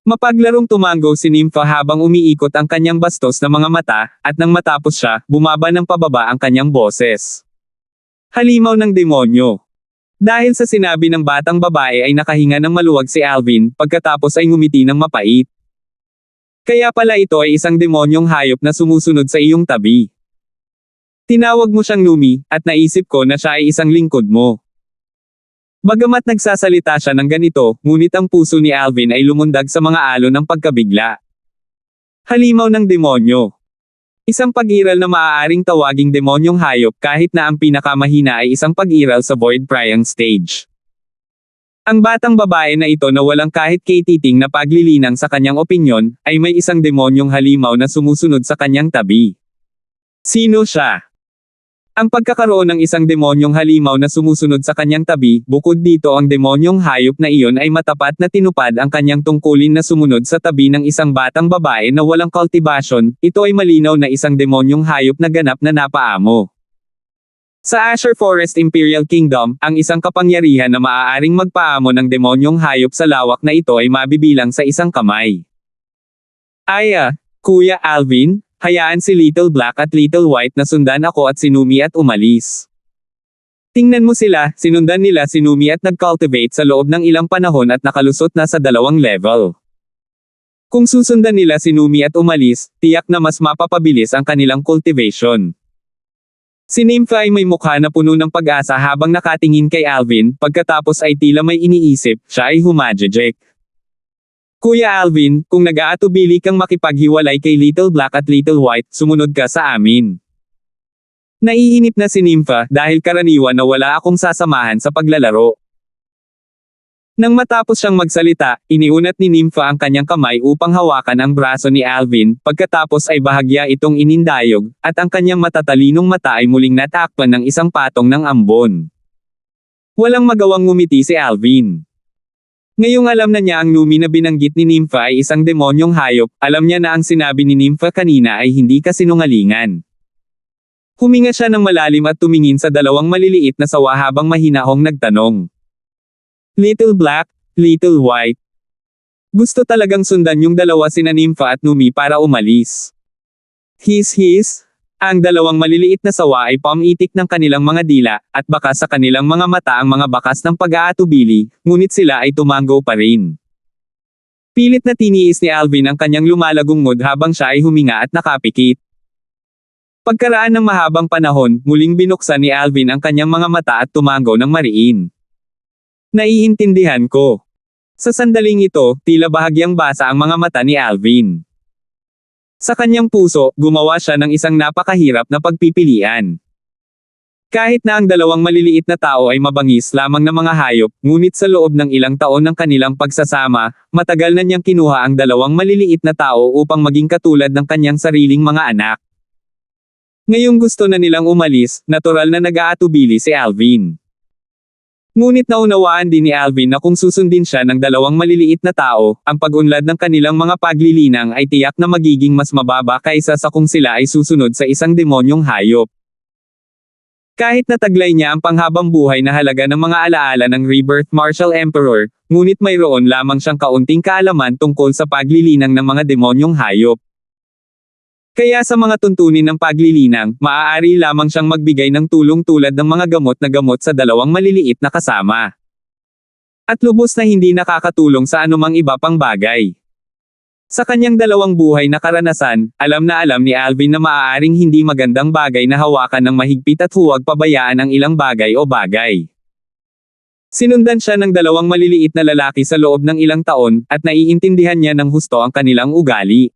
Mapaglarong tumango si Nympha habang umiikot ang kanyang bastos na mga mata, at nang matapos siya, bumaba ng pababa ang kanyang boses. Halimaw ng demonyo. Dahil sa sinabi ng batang babae ay nakahinga ng maluwag si Alvin, pagkatapos ay ngumiti ng mapait. Kaya pala ito ay isang demonyong hayop na sumusunod sa iyong tabi. Tinawag mo siyang Numi, at naisip ko na siya ay isang lingkod mo. Bagamat nagsasalita siya ng ganito, ngunit ang puso ni Alvin ay lumundag sa mga alon ng pagkabigla. Halimaw ng demonyo. Isang pag-iral na maaaring tawaging demonyong hayop kahit na ang pinakamahina ay isang pag-iral sa Void Priang stage. Ang batang babae na ito na walang kahit katiting na paglilinang sa kanyang opinyon, ay may isang demonyong halimaw na sumusunod sa kanyang tabi. Sino siya? Ang pagkakaroon ng isang demonyong halimaw na sumusunod sa kanyang tabi, bukod dito ang demonyong hayop na iyon ay matapat na tinupad ang kanyang tungkulin na sumunod sa tabi ng isang batang babae na walang cultivation, ito ay malinaw na isang demonyong hayop na ganap na napaamo. Sa Asher Forest Imperial Kingdom, ang isang kapangyarihan na maaaring magpaamo ng demonyong hayop sa lawak na ito ay mabibilang sa isang kamay. Kuya Alvin, hayaan si Little Black at Little White na sundan ako at si Numi at umalis. Tingnan mo sila, sinundan nila si Numi at nag-cultivate sa loob ng ilang panahon at nakalusot na sa 2 level. Kung susundan nila si Numi at umalis, tiyak na mas mapapabilis ang kanilang cultivation. Si Nympha ay may mukha na puno ng pag-asa habang nakatingin kay Alvin, pagkatapos ay tila may iniisip, siya ay humajejek. Kuya Alvin, kung nag-aatubili kang makipaghiwalay kay Little Black at Little White, sumunod ka sa amin. Naiinip na si Nympha dahil karaniwan na wala akong sasamahan sa paglalaro. Nang matapos siyang magsalita, iniunat ni Nympha ang kanyang kamay upang hawakan ang braso ni Alvin, pagkatapos ay bahagya itong inindayog, at ang kanyang matatalinong mata ay muling natakpan ng isang patong ng ambon. Walang magawang ngumiti si Alvin. Ngayong alam na niya ang Numi na binanggit ni Nympha ay isang demonyong hayop, alam niya na ang sinabi ni Nympha kanina ay hindi kasinungalingan. Huminga siya ng malalim at tumingin sa 2 maliliit na sawa habang mahinahong nagtanong. Little Black, Little White. Gusto talagang sundan yung dalawa sina Nympha at Numi para umalis. His. Ang 2 maliliit na sawa ay pamitik ng kanilang mga dila, at bakas sa kanilang mga mata ang mga bakas ng pag-aatubili, ngunit sila ay tumango pa rin. Pilit na tiniis ni Alvin ang kanyang lumalagong mood habang siya ay huminga at nakapikit. Pagkaraan ng mahabang panahon, muling binuksan ni Alvin ang kanyang mga mata at tumango ng mariin. Naiintindihan ko. Sa sandaling ito, tila bahagyang basa ang mga mata ni Alvin. Sa kanyang puso, gumawa siya ng isang napakahirap na pagpipilian. Kahit na ang 2 maliliit na tao ay mabangis lamang na mga hayop, ngunit sa loob ng ilang taon ng kanilang pagsasama, matagal na niyang kinuha ang 2 maliliit na tao upang maging katulad ng kanyang sariling mga anak. Ngayong gusto na nilang umalis, natural na nag-aatubili si Alvin. Ngunit naunawaan din ni Alvin na kung susundin siya ng 2 maliliit na tao, ang pag-unlad ng kanilang mga paglilinang ay tiyak na magiging mas mababa kaysa sa kung sila ay susunod sa isang demonyong hayop. Kahit nataglay niya ang panghabang buhay na halaga ng mga alaala ng Rebirth Martial Emperor, ngunit mayroon lamang siyang kaunting kaalaman tungkol sa paglilinang ng mga demonyong hayop. Kaya sa mga tuntunin ng paglilinang, maaari lamang siyang magbigay ng tulong tulad ng mga gamot na gamot sa 2 maliliit na kasama. At lubos na hindi nakakatulong sa anumang iba pang bagay. Sa kanyang 2 buhay na karanasan, alam na alam ni Alvin na maaaring hindi magandang bagay na hawakan ng mahigpit at huwag pabayaan ang ilang bagay o bagay. Sinundan siya ng 2 maliliit na lalaki sa loob ng ilang taon, at naiintindihan niya ng husto ang kanilang ugali.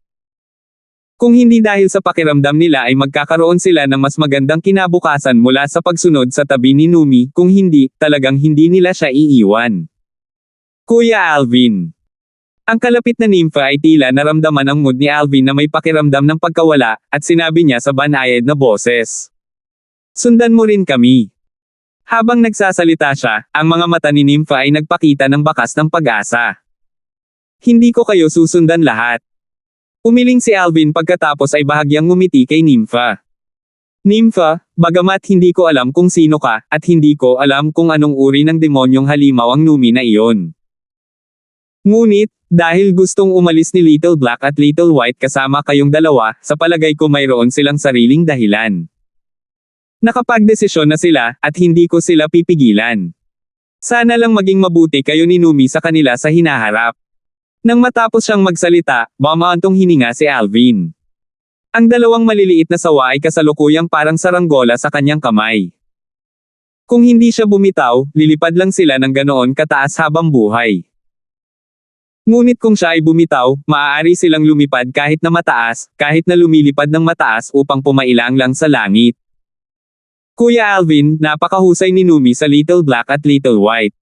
Kung hindi dahil sa pakiramdam nila ay magkakaroon sila ng mas magandang kinabukasan mula sa pagsunod sa tabi ni Numi, kung hindi, talagang hindi nila siya iiwan. Kuya Alvin. Ang kalapit na Nympha ay tila naramdaman ang mood ni Alvin na may pakiramdam ng pagkawala, at sinabi niya sa banayad na boses. Sundan mo rin kami. Habang nagsasalita siya, ang mga mata ni Nympha ay nagpakita ng bakas ng pag-asa. Hindi ko kayo susundan lahat. Umiling si Alvin pagkatapos ay bahagyang ngumiti kay Nympha. Nympha, bagamat hindi ko alam kung sino ka, at hindi ko alam kung anong uri ng demonyong halimaw ang Numi na iyon. Ngunit, dahil gustong umalis ni Little Black at Little White kasama kayong dalawa, sa palagay ko mayroon silang sariling dahilan. Nakapagdesisyon na sila, at hindi ko sila pipigilan. Sana lang maging mabuti kayo ni Numi sa kanila sa hinaharap. Nang matapos siyang magsalita, bumaantong hininga si Alvin. Ang dalawang maliliit na sawa ay kasalukuyang parang saranggola sa kanyang kamay. Kung hindi siya bumitaw, lilipad lang sila ng ganoon kataas habang buhay. Ngunit kung siya ay bumitaw, maaari silang lumipad kahit na mataas, kahit na lumilipad ng mataas upang pumailang lang sa langit. Kuya Alvin, napakahusay ni Numi sa Little Black at Little White.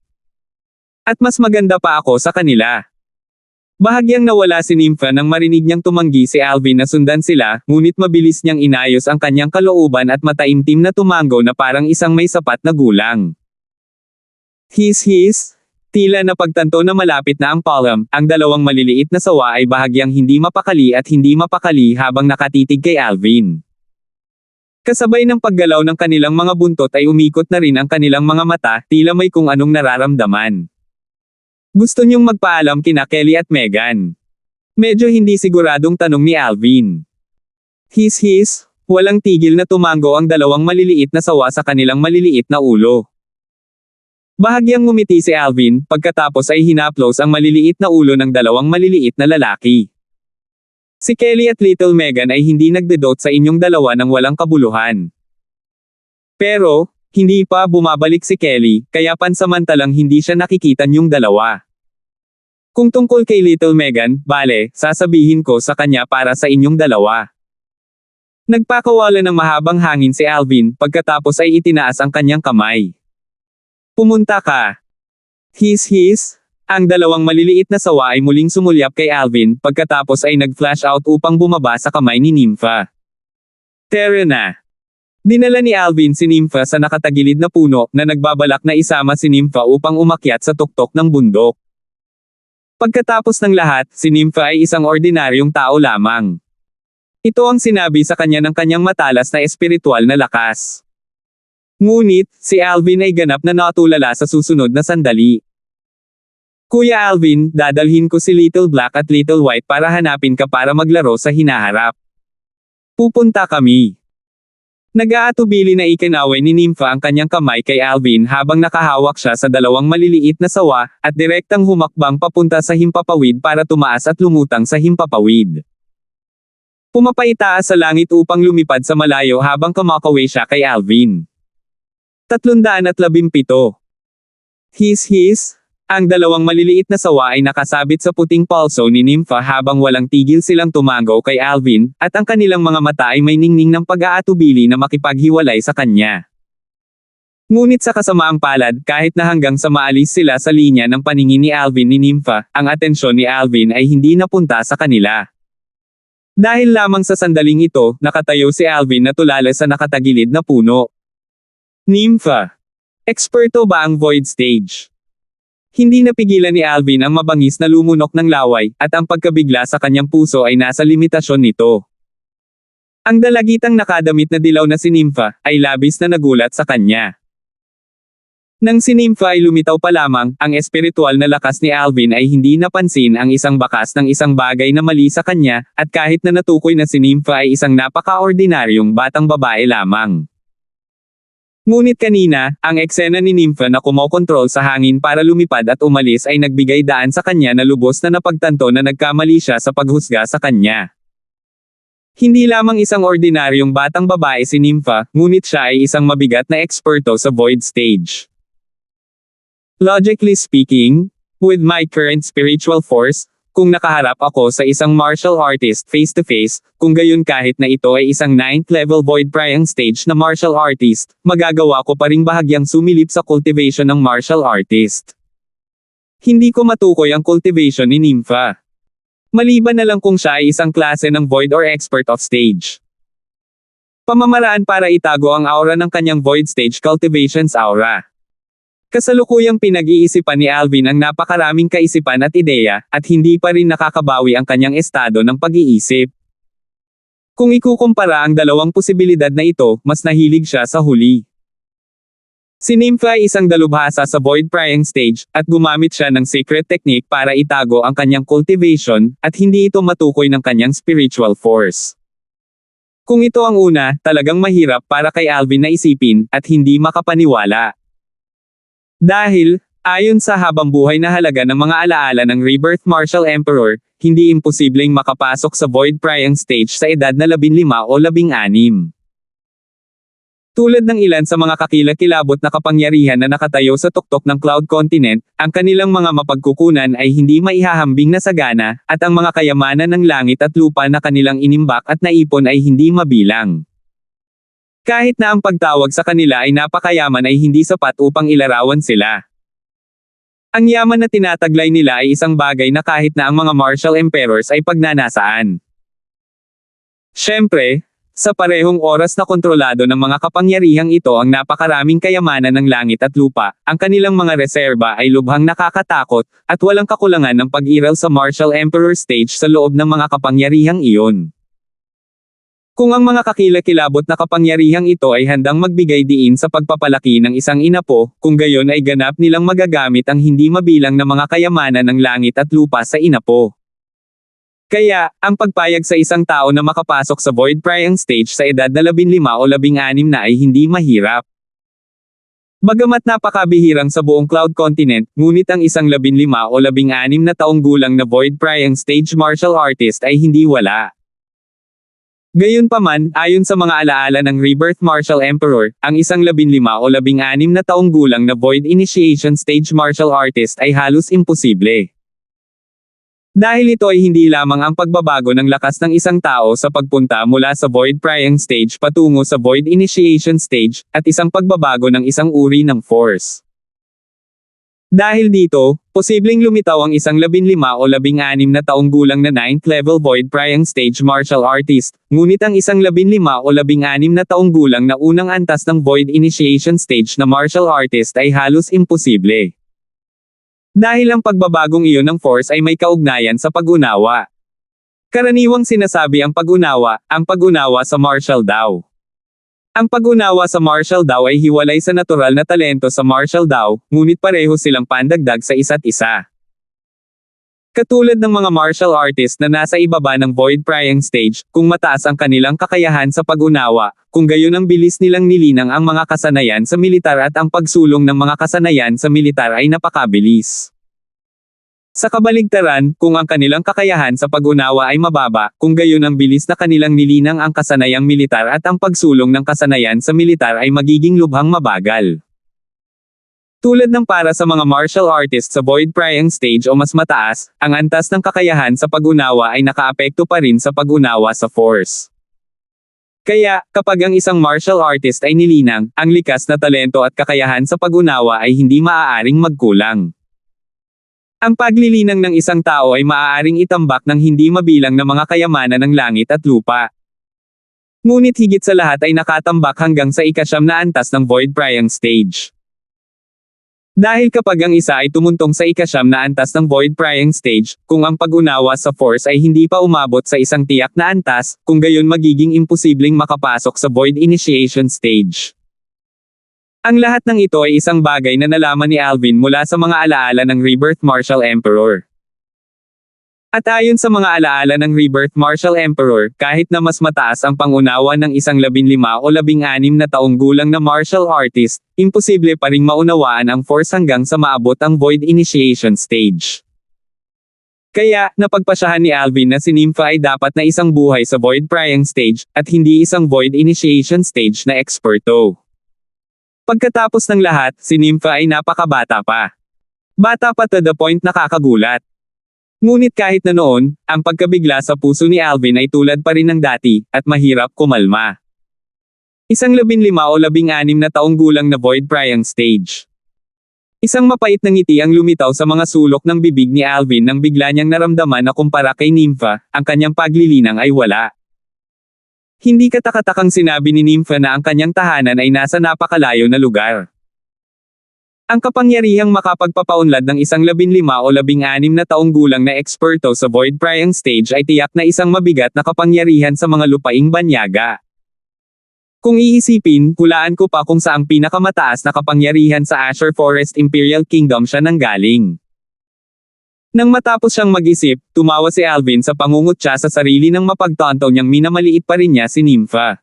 At mas maganda pa ako sa kanila. Bahagyang nawala si Nympha nang marinig niyang tumanggi si Alvin na sundan sila, ngunit mabilis niyang inayos ang kanyang kalooban at mataimtim na tumango na parang isang may sapat na gulang. His. Tila napagtanto na malapit na ang palm, ang dalawang maliliit na sawa ay bahagyang hindi mapakali at hindi mapakali habang nakatitig kay Alvin. Kasabay ng paggalaw ng kanilang mga buntot ay umikot na rin ang kanilang mga mata, tila may kung anong nararamdaman. Gusto niyong magpaalam kina Kelly at Megan? Medyo hindi siguradong tanong ni Alvin. His, walang tigil na tumango ang dalawang maliliit na sawa sa kanilang maliliit na ulo. Bahagyang ngumiti si Alvin, pagkatapos ay hinaplos ang maliliit na ulo ng dalawang maliliit na lalaki. Si Kelly at Little Megan ay hindi nagdedot sa inyong dalawa ng walang kabuluhan. Pero, hindi pa bumabalik si Kelly, kaya pansamantalang hindi siya nakikita niyong dalawa. Kung tungkol kay Little Megan, bale, sasabihin ko sa kanya para sa inyong dalawa. Nagpakawala ng mahabang hangin si Alvin, pagkatapos ay itinaas ang kanyang kamay. Pumunta ka. His. Ang dalawang maliliit na sawa ay muling sumulyap kay Alvin, pagkatapos ay nag-flash out upang bumaba sa kamay ni Nympha. Tara na. Dinala ni Alvin si Nympha sa nakatagilid na puno, na nagbabalak na isama si Nympha upang umakyat sa tuktok ng bundok. Pagkatapos ng lahat, si Nympha ay isang ordinaryong tao lamang. Ito ang sinabi sa kanya ng kanyang matalas na espiritual na lakas. Ngunit, si Alvin ay ganap na natulala sa susunod na sandali. Kuya Alvin, dadalhin ko si Little Black at Little White para hanapin ka para maglaro sa hinaharap. Pupunta kami. Nag-aatubili na ikinaway ni Nympha ang kanyang kamay kay Alvin habang nakahawak siya sa dalawang maliliit na sawa, at direktang humakbang papunta sa himpapawid para tumaas at lumutang sa himpapawid. Pumapaitaas sa langit upang lumipad sa malayo habang kumakaway siya kay Alvin. 317. His. Ang dalawang maliliit na sawa ay nakasabit sa puting palso ni Nympha habang walang tigil silang tumango kay Alvin, at ang kanilang mga mata ay may ningning ng pag-aatubili na makipaghiwalay sa kanya. Ngunit sa kasamaang palad, kahit na hanggang sa maalis sila sa linya ng paningin ni Alvin ni Nympha, ang atensyon ni Alvin ay hindi napunta sa kanila. Dahil lamang sa sandaling ito, nakatayo si Alvin na tulala sa nakatagilid na puno. Nympha. Eksperto ba ang void stage? Hindi napigilan ni Alvin ang mabangis na lumunok ng laway, at ang pagkabigla sa kanyang puso ay nasa limitasyon nito. Ang dalagitang nakadamit na dilaw na si Nympha, ay labis na nagulat sa kanya. Nang si Nympha ay lumitaw pa lamang, ang espiritual na lakas ni Alvin ay hindi napansin ang isang bakas ng isang bagay na mali sa kanya, at kahit na natukoy na si Nympha ay isang napaka-ordinaryong batang babae lamang. Ngunit kanina, ang eksena ni Nympha na kumokontrol sa hangin para lumipad at umalis ay nagbigay daan sa kanya na lubos na napagtanto na nagkamali siya sa paghusga sa kanya. Hindi lamang isang ordinaryong batang babae si Nympha, ngunit siya ay isang mabigat na eksperto sa void stage. Logically speaking, with my current spiritual force, kung nakaharap ako sa isang martial artist face-to-face, kung gayon kahit na ito ay isang 9th level void prying stage na martial artist, magagawa ko pa ring bahagyang sumilip sa cultivation ng martial artist. Hindi ko matukoy ang cultivation ni Nympha. Maliban na lang kung siya ay isang klase ng void or expert of stage. Pamamaraan para itago ang aura ng kanyang void stage cultivation's aura. Kasalukuyang pinag-iisipan ni Alvin ang napakaraming kaisipan at ideya, at hindi pa rin nakakabawi ang kanyang estado ng pag-iisip. Kung ikukumpara ang dalawang posibilidad na ito, mas nahilig siya sa huli. Si Nympha ay isang dalubhasa sa void prying stage, at gumamit siya ng secret technique para itago ang kanyang cultivation, at hindi ito matukoy ng kanyang spiritual force. Kung ito ang una, talagang mahirap para kay Alvin na isipin, at hindi makapaniwala. Dahil, ayon sa habang buhay na halaga ng mga alaala ng Rebirth Martial Emperor, hindi imposibleng makapasok sa void prying stage sa edad na 15 o 16. Tulad ng ilan sa mga kakilakilabot na kapangyarihan na nakatayo sa tuktok ng Cloud Continent, ang kanilang mga mapagkukunan ay hindi maihahambing na sagana, at ang mga kayamanan ng langit at lupa na kanilang inimbak at naipon ay hindi mabilang. Kahit na ang pagtawag sa kanila ay napakayaman ay hindi sapat upang ilarawan sila. Ang yaman na tinataglay nila ay isang bagay na kahit na ang mga martial emperors ay pagnanasaan. Siyempre, sa parehong oras na kontrolado ng mga kapangyarihang ito ang napakaraming kayamanan ng langit at lupa, ang kanilang mga reserba ay lubhang nakakatakot, at walang kakulangan ng pag-iral sa Martial Emperor stage sa loob ng mga kapangyarihang iyon. Kung ang mga kakilakilabot na kapangyarihang ito ay handang magbigay diin sa pagpapalaki ng isang inapo, kung gayon ay ganap nilang magagamit ang hindi mabilang na mga kayamanan ng langit at lupa sa inapo. Kaya, ang pagpayag sa isang tao na makapasok sa void prying stage sa edad na 15 o 16 na ay hindi mahirap. Bagamat napakabihirang sa buong Cloud Continent, ngunit ang isang 15 o 16 na taong gulang na void prying stage martial artist ay hindi wala. Gayunpaman, ayon sa mga alaala ng Rebirth Martial Emperor, ang isang 15 o 16 na taong gulang na void initiation stage martial artist ay halos imposible. Dahil ito ay hindi lamang ang pagbabago ng lakas ng isang tao sa pagpunta mula sa void prying stage patungo sa void initiation stage, at isang pagbabago ng isang uri ng force. Dahil dito, posibleng lumitaw ang isang 15 o 16 na taong gulang na 9th level void prying stage martial artist, ngunit ang isang 15 o 16 na taong gulang na unang antas ng void initiation stage na martial artist ay halos imposible. Dahil ang pagbabagong iyon ng force ay may kaugnayan sa pag-unawa. Karaniwang sinasabi ang pag-unawa sa martial daw. Ang pag-unawa sa martial daw ay hiwalay sa natural na talento sa martial daw, ngunit pareho silang pandagdag sa isa't isa. Katulad ng mga martial artist na nasa ibaba ng void prying stage, kung mataas ang kanilang kakayahan sa pag-unawa, kung gayon ang bilis nilang nilinang ang mga kasanayan sa militar at ang pagsulong ng mga kasanayan sa militar ay napakabilis. Sa kabaligtaran, kung ang kanilang kakayahan sa pag-unawa ay mababa, kung gayon ang bilis na kanilang nilinang ang kasanayang militar at ang pagsulong ng kasanayan sa militar ay magiging lubhang mabagal. Tulad ng para sa mga martial artist sa void prying stage o mas mataas, ang antas ng kakayahan sa pag-unawa ay nakaapekto pa rin sa pag-unawa sa force. Kaya, kapag ang isang martial artist ay nilinang, ang likas na talento at kakayahan sa pag-unawa ay hindi maaaring magkulang. Ang paglilinang ng isang tao ay maaaring itambak ng hindi mabilang na mga kayamanan ng langit at lupa. Ngunit higit sa lahat ay nakatambak hanggang sa ika-9 na antas ng void prying stage. Dahil kapag ang isa ay tumuntong sa ika-9 na antas ng void prying stage, kung ang pag-unawa sa force ay hindi pa umabot sa isang tiyak na antas, kung gayon magiging imposibleng makapasok sa void initiation stage. Ang lahat ng ito ay isang bagay na nalaman ni Alvin mula sa mga alaala ng Rebirth Martial Emperor. At ayon sa mga alaala ng Rebirth Martial Emperor, kahit na mas mataas ang pangunawa ng isang 15 o 16 na taong gulang na martial artist, imposible pa ring maunawaan ang force hanggang sa maabot ang void initiation stage. Kaya, napagpasyahan ni Alvin na si Nympha ay dapat na isang buhay sa void prying stage, at hindi isang void initiation stage na eksperto. Pagkatapos ng lahat, si Nympha ay napakabata pa. Bata pa to the point nakakagulat. Ngunit kahit na noon, ang pagkabigla sa puso ni Alvin ay tulad pa rin ng dati, at mahirap kumalma. Isang 15 o 16 na taong gulang na void prying stage. Isang mapait na ngiti ang lumitaw sa mga sulok ng bibig ni Alvin nang bigla niyang naramdaman na kumpara kay Nympha, ang kanyang paglilinang ay wala. Hindi katakatakang sinabi ni Nympha na ang kanyang tahanan ay nasa napakalayo na lugar. Ang kapangyarihang makapagpapaunlad ng isang 15 o 16 na taong gulang na eksperto sa void prying stage ay tiyak na isang mabigat na kapangyarihan sa mga lupaing banyaga. Kung iisipin, hulaan ko pa kung saang pinakamataas na kapangyarihan sa Azure Forest Imperial Kingdom siya nanggaling. Nang matapos siyang mag-isip, tumawa si Alvin sa pangungutya sa sarili ng mapagtanto niyang minamaliit pa rin niya si Nympha.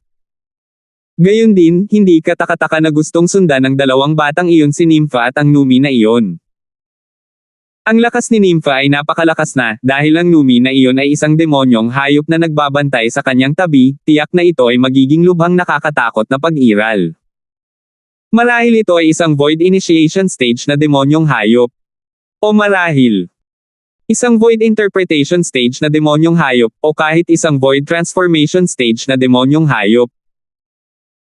Gayon din, hindi katakataka na gustong sundan ng dalawang batang iyon si Nympha at ang Numi na iyon. Ang lakas ni Nympha ay napakalakas na, dahil ang Numi na iyon ay isang demonyong hayop na nagbabantay sa kanyang tabi, tiyak na ito ay magiging lubhang nakakatakot na pag-iral. Marahil ito ay isang void initiation stage na demonyong hayop. O marahil, isang void interpretation stage na demonyong hayop, o kahit isang void transformation stage na demonyong hayop.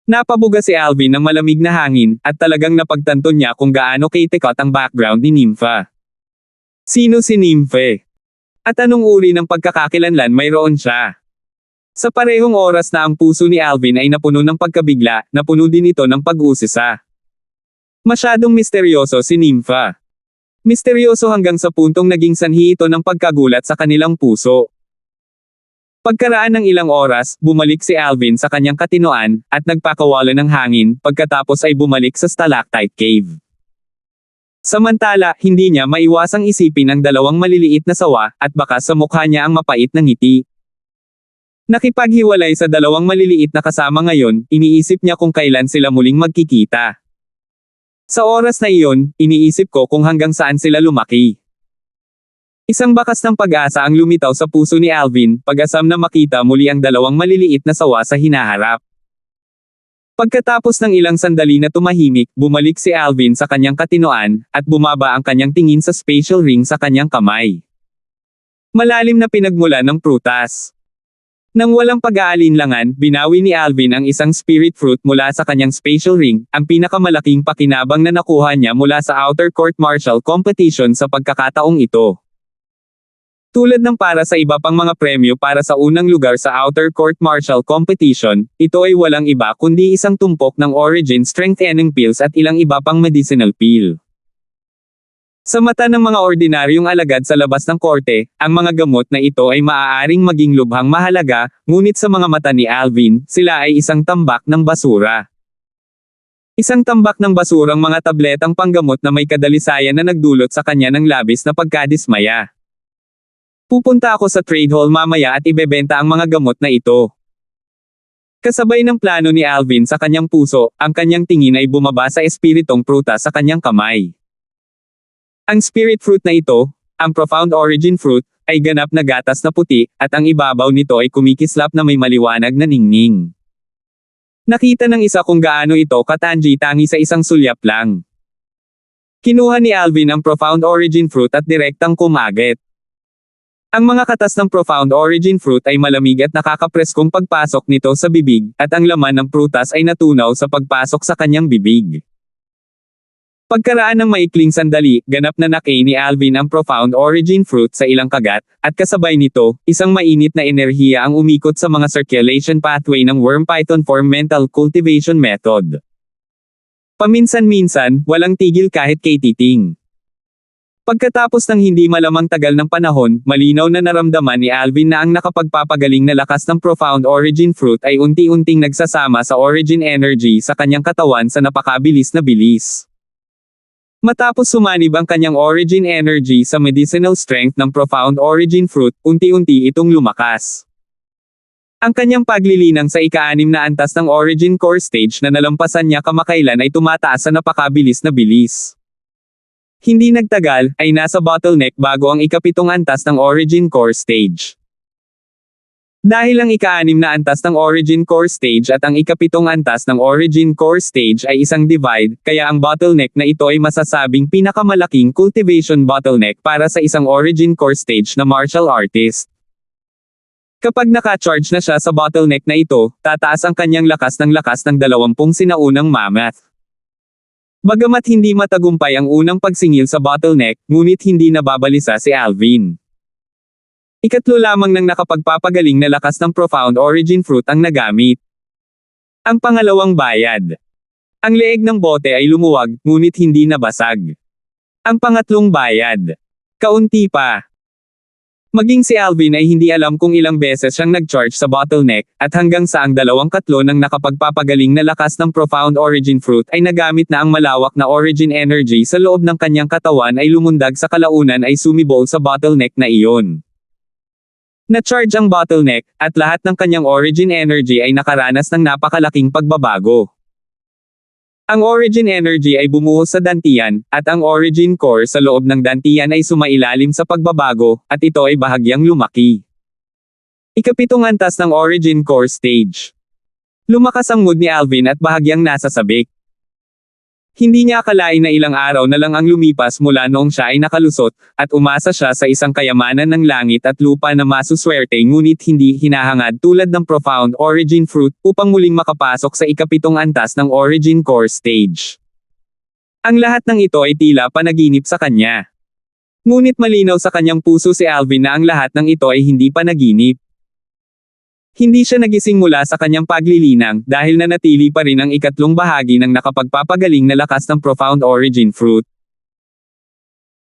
Napabuga si Alvin ng malamig na hangin, at talagang napagtanto niya kung gaano kaitikot ang background ni Nympha. Sino si Nymphe? At anong uri ng pagkakakilanlan mayroon siya? Sa parehong oras na ang puso ni Alvin ay napuno ng pagkabigla, napuno din ito ng pag-uusisa. Masyadong misteryoso si Nympha. Misteryoso hanggang sa puntong naging sanhi ito ng pagkagulat sa kanilang puso. Pagkaraan ng ilang oras, bumalik si Alvin sa kanyang katinoan, at nagpakawala ng hangin, pagkatapos ay bumalik sa stalactite cave. Samantala, hindi niya maiwasang isipin ang dalawang maliliit na sawa, at baka sa mukha niya ang mapait na ngiti. Nakipaghiwalay sa dalawang maliliit na kasama ngayon, iniisip niya kung kailan sila muling magkikita. Sa oras na iyon, iniisip ko kung hanggang saan sila lumaki. Isang bakas ng pag-asa ang lumitaw sa puso ni Alvin, pag-asam na makita muli ang dalawang maliliit na sawa sa hinaharap. Pagkatapos ng ilang sandali na tumahimik, bumalik si Alvin sa kanyang katinoan, at bumaba ang kanyang tingin sa spatial ring sa kanyang kamay. Malalim na pinagmula ng prutas. Nang walang pag-aalinlangan, binawi ni Alvin ang isang spirit fruit mula sa kanyang spatial ring, ang pinakamalaking pakinabang na nakuha niya mula sa Outer Court Martial Competition sa pagkakataong ito. Tulad ng para sa iba pang mga premyo para sa unang lugar sa Outer Court Martial Competition, ito ay walang iba kundi isang tumpok ng Origin Strengthening Pills at ilang iba pang medicinal pill. Sa mata ng mga ordinaryong alagad sa labas ng korte, ang mga gamot na ito ay maaaring maging lubhang mahalaga, ngunit sa mga mata ni Alvin, sila ay isang tambak ng basura. Isang tambak ng basurang mga tabletang panggamot na may kadalisayan na nagdulot sa kanya ng labis na pagkadismaya. Pupunta ako sa trade hall mamaya at ibebenta ang mga gamot na ito. Kasabay ng plano ni Alvin sa kanyang puso, ang kanyang tingin ay bumaba sa espiritong prutas sa kanyang kamay. Ang spirit fruit na ito, ang Profound Origin Fruit, ay ganap na gatas na puti, at ang ibabaw nito ay kumikislap na may maliwanag na ningning. Nakita ng isa kung gaano ito katangi-tangi sa isang sulyap lang. Kinuha ni Alvin ang Profound Origin Fruit at direktang kumagat. Ang mga katas ng Profound Origin Fruit ay malamig at nakakapreskong pagpasok nito sa bibig, at ang laman ng prutas ay natunaw sa pagpasok sa kanyang bibig. Pagkaraan ng maikling sandali, ganap na nakay ni Alvin ang Profound Origin Fruit sa ilang kagat, at kasabay nito, isang mainit na enerhiya ang umikot sa mga circulation pathway ng Worm Python Form Mental Cultivation Method. Paminsan-minsan, walang tigil kahit kay titing. Pagkatapos ng hindi malamang tagal ng panahon, malinaw na naramdaman ni Alvin na ang nakapagpapagaling na lakas ng Profound Origin Fruit ay unti-unting nagsasama sa Origin Energy sa kanyang katawan sa napakabilis na bilis. Matapos sumanib ang kanyang Origin Energy sa medicinal strength ng Profound Origin Fruit, unti-unti itong lumakas. Ang kanyang paglilinang sa ika-6 na antas ng Origin Core Stage na nalampasan niya kamakailan ay tumataas sa napakabilis na bilis. Hindi nagtagal, ay nasa bottleneck bago ang ika-7 antas ng Origin Core Stage. Dahil ang ika-6 na antas ng Origin Core Stage at ang ika-7 antas ng Origin Core Stage ay isang divide, kaya ang bottleneck na ito ay masasabing pinakamalaking cultivation bottleneck para sa isang Origin Core Stage na martial artist. Kapag naka-charge na siya sa bottleneck na ito, tataas ang kanyang lakas ng 20 sinaunang mammoth. Bagamat hindi matagumpay ang unang pagsingil sa bottleneck, ngunit hindi nababalisa si Alvin. Ikatlo lamang ng nakapagpapagaling na lakas ng Profound Origin Fruit ang nagamit. Ang pangalawang bayad. Ang leeg ng bote ay lumuwag, ngunit hindi nabasag. Ang pangatlong bayad. Kaunti pa. Maging si Alvin ay hindi alam kung ilang beses siyang nag-charge sa bottleneck, at hanggang sa ang 2 ng nakapagpapagaling na lakas ng Profound Origin Fruit ay nagamit na ang malawak na origin energy sa loob ng kanyang katawan ay lumundag sa kalaunan ay sumibol sa bottleneck na iyon. Na-charge ang bottleneck, at lahat ng kanyang origin energy ay nakaranas ng napakalaking pagbabago. Ang origin energy ay bumuhos sa dantian, at ang origin core sa loob ng dantian ay sumailalim sa pagbabago, at ito ay bahagyang lumaki. Ika-7 antas ng origin core stage. Lumakas ang mood ni Alvin at bahagyang nasasabik. Hindi niya akalain na ilang araw na lang ang lumipas mula noong siya ay nakalusot, at umasa siya sa isang kayamanan ng langit at lupa na masuswerte ngunit hindi hinahangad tulad ng Profound Origin Fruit upang muling makapasok sa ika-7 antas ng Origin Core Stage. Ang lahat ng ito ay tila panaginip sa kanya. Ngunit malinaw sa kanyang puso si Alvin na ang lahat ng ito ay hindi panaginip. Hindi siya nagising mula sa kanyang paglilinang dahil nanatili pa rin ang ika-3 bahagi ng nakapagpapagaling na lakas ng Profound Origin Fruit.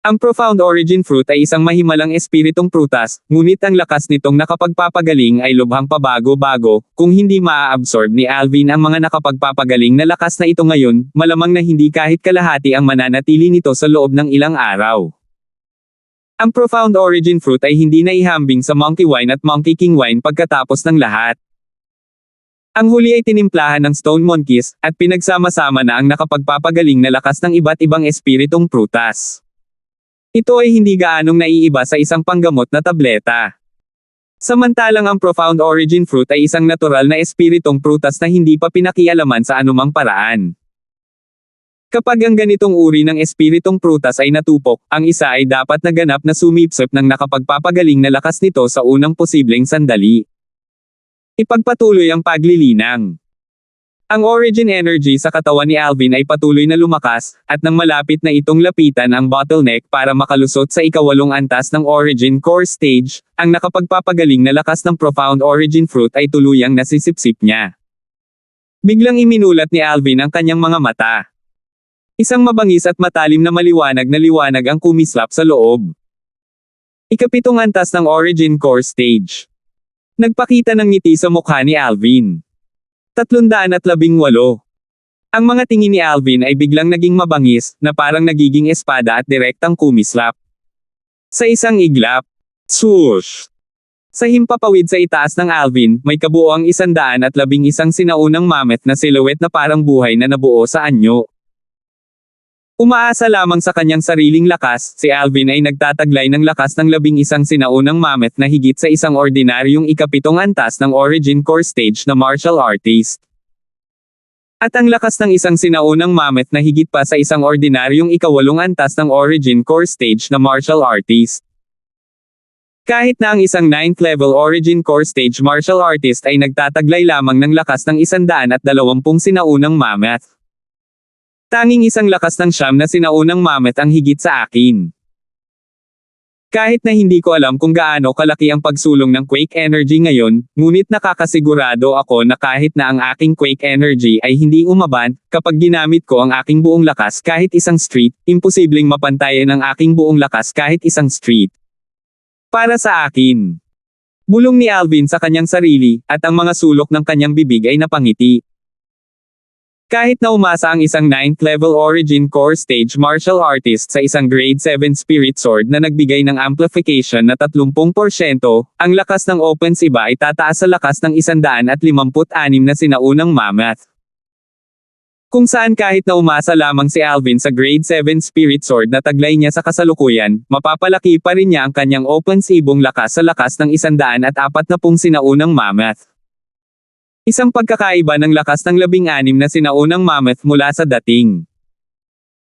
Ang Profound Origin Fruit ay isang mahimalang espiritong prutas, ngunit ang lakas nitong nakapagpapagaling ay lubhang pabago-bago. Kung hindi maa-absorb ni Alvin ang mga nakapagpapagaling na lakas na ito ngayon, malamang na hindi kahit kalahati ang mananatili nito sa loob ng ilang araw. Ang Profound Origin Fruit ay hindi naihambing sa Monkey Wine at Monkey King Wine pagkatapos ng lahat. Ang huli ay tinimplahan ng Stone Monkeys, at pinagsama-sama na ang nakapagpapagaling na lakas ng iba't ibang espiritong prutas. Ito ay hindi gaanong naiiba sa isang panggamot na tableta. Samantalang ang Profound Origin Fruit ay isang natural na espiritong prutas na hindi pa pinakialaman sa anumang paraan. Kapag ang ganitong uri ng espiritong prutas ay natupok, ang isa ay dapat naganap na sumipsip ng nakapagpapagaling na lakas nito sa unang posibleng sandali. Ipagpatuloy ang paglilinang. Ang origin energy sa katawan ni Alvin ay patuloy na lumakas, at nang malapit na itong lapitan ang bottleneck para makalusot sa ika-8 antas ng origin core stage, ang nakapagpapagaling na lakas ng Profound Origin Fruit ay tuluyang nasisipsip niya. Biglang iminulat ni Alvin ang kanyang mga mata. Isang mabangis at matalim na liwanag ang kumislap sa loob. Ika-7 antas ng Origin Core Stage. Nagpakita ng ngiti sa mukha ni Alvin. 318. Ang mga tingin ni Alvin ay biglang naging mabangis, na parang nagiging espada at direktang kumislap. Sa isang iglap. Swoosh! Sa himpapawid sa itaas ng Alvin, may kabuoang 111 sinaunang mammoth na silhouette na parang buhay na nabuo sa anyo. Umaasa lamang sa kanyang sariling lakas, si Alvin ay nagtataglay ng lakas ng 11 sinaunang mammoth na higit sa isang ordinaryong ika-7 antas ng Origin Core Stage na martial artist. At ang lakas ng isang sinaunang mammoth na higit pa sa isang ordinaryong ika-8 antas ng Origin Core Stage na martial artist. Kahit na ang isang 9th level Origin Core Stage martial artist ay nagtataglay lamang ng lakas ng 120 sinaunang mammoth. Tanging isang lakas ng 9 na sinaunang mammoth ang higit sa akin. Kahit na hindi ko alam kung gaano kalaki ang pagsulong ng Quake Energy ngayon, ngunit nakakasigurado ako na kahit na ang aking Quake Energy ay hindi umaban, kapag ginamit ko ang aking buong lakas kahit isang street, imposibleng mapantayan ang aking buong lakas kahit isang street. Para sa akin. Bulong ni Alvin sa kanyang sarili, at ang mga sulok ng kanyang bibig ay napangiti. Kahit na umasa ang isang 9th level Origin Core Stage martial artist sa isang Grade 7 Spirit Sword na nagbigay ng amplification na 30%, ang lakas ng opens iba ay tataas sa lakas ng 156 na sinaunang mammoth. Kung saan kahit na umasa lamang si Alvin sa Grade 7 Spirit Sword na taglay niya sa kasalukuyan, mapapalaki pa rin niya ang kanyang opens ibong lakas sa lakas ng 140 sinaunang mammoth. Isang pagkakaiba ng lakas ng 16 na sinaunang mammoth mula sa dating.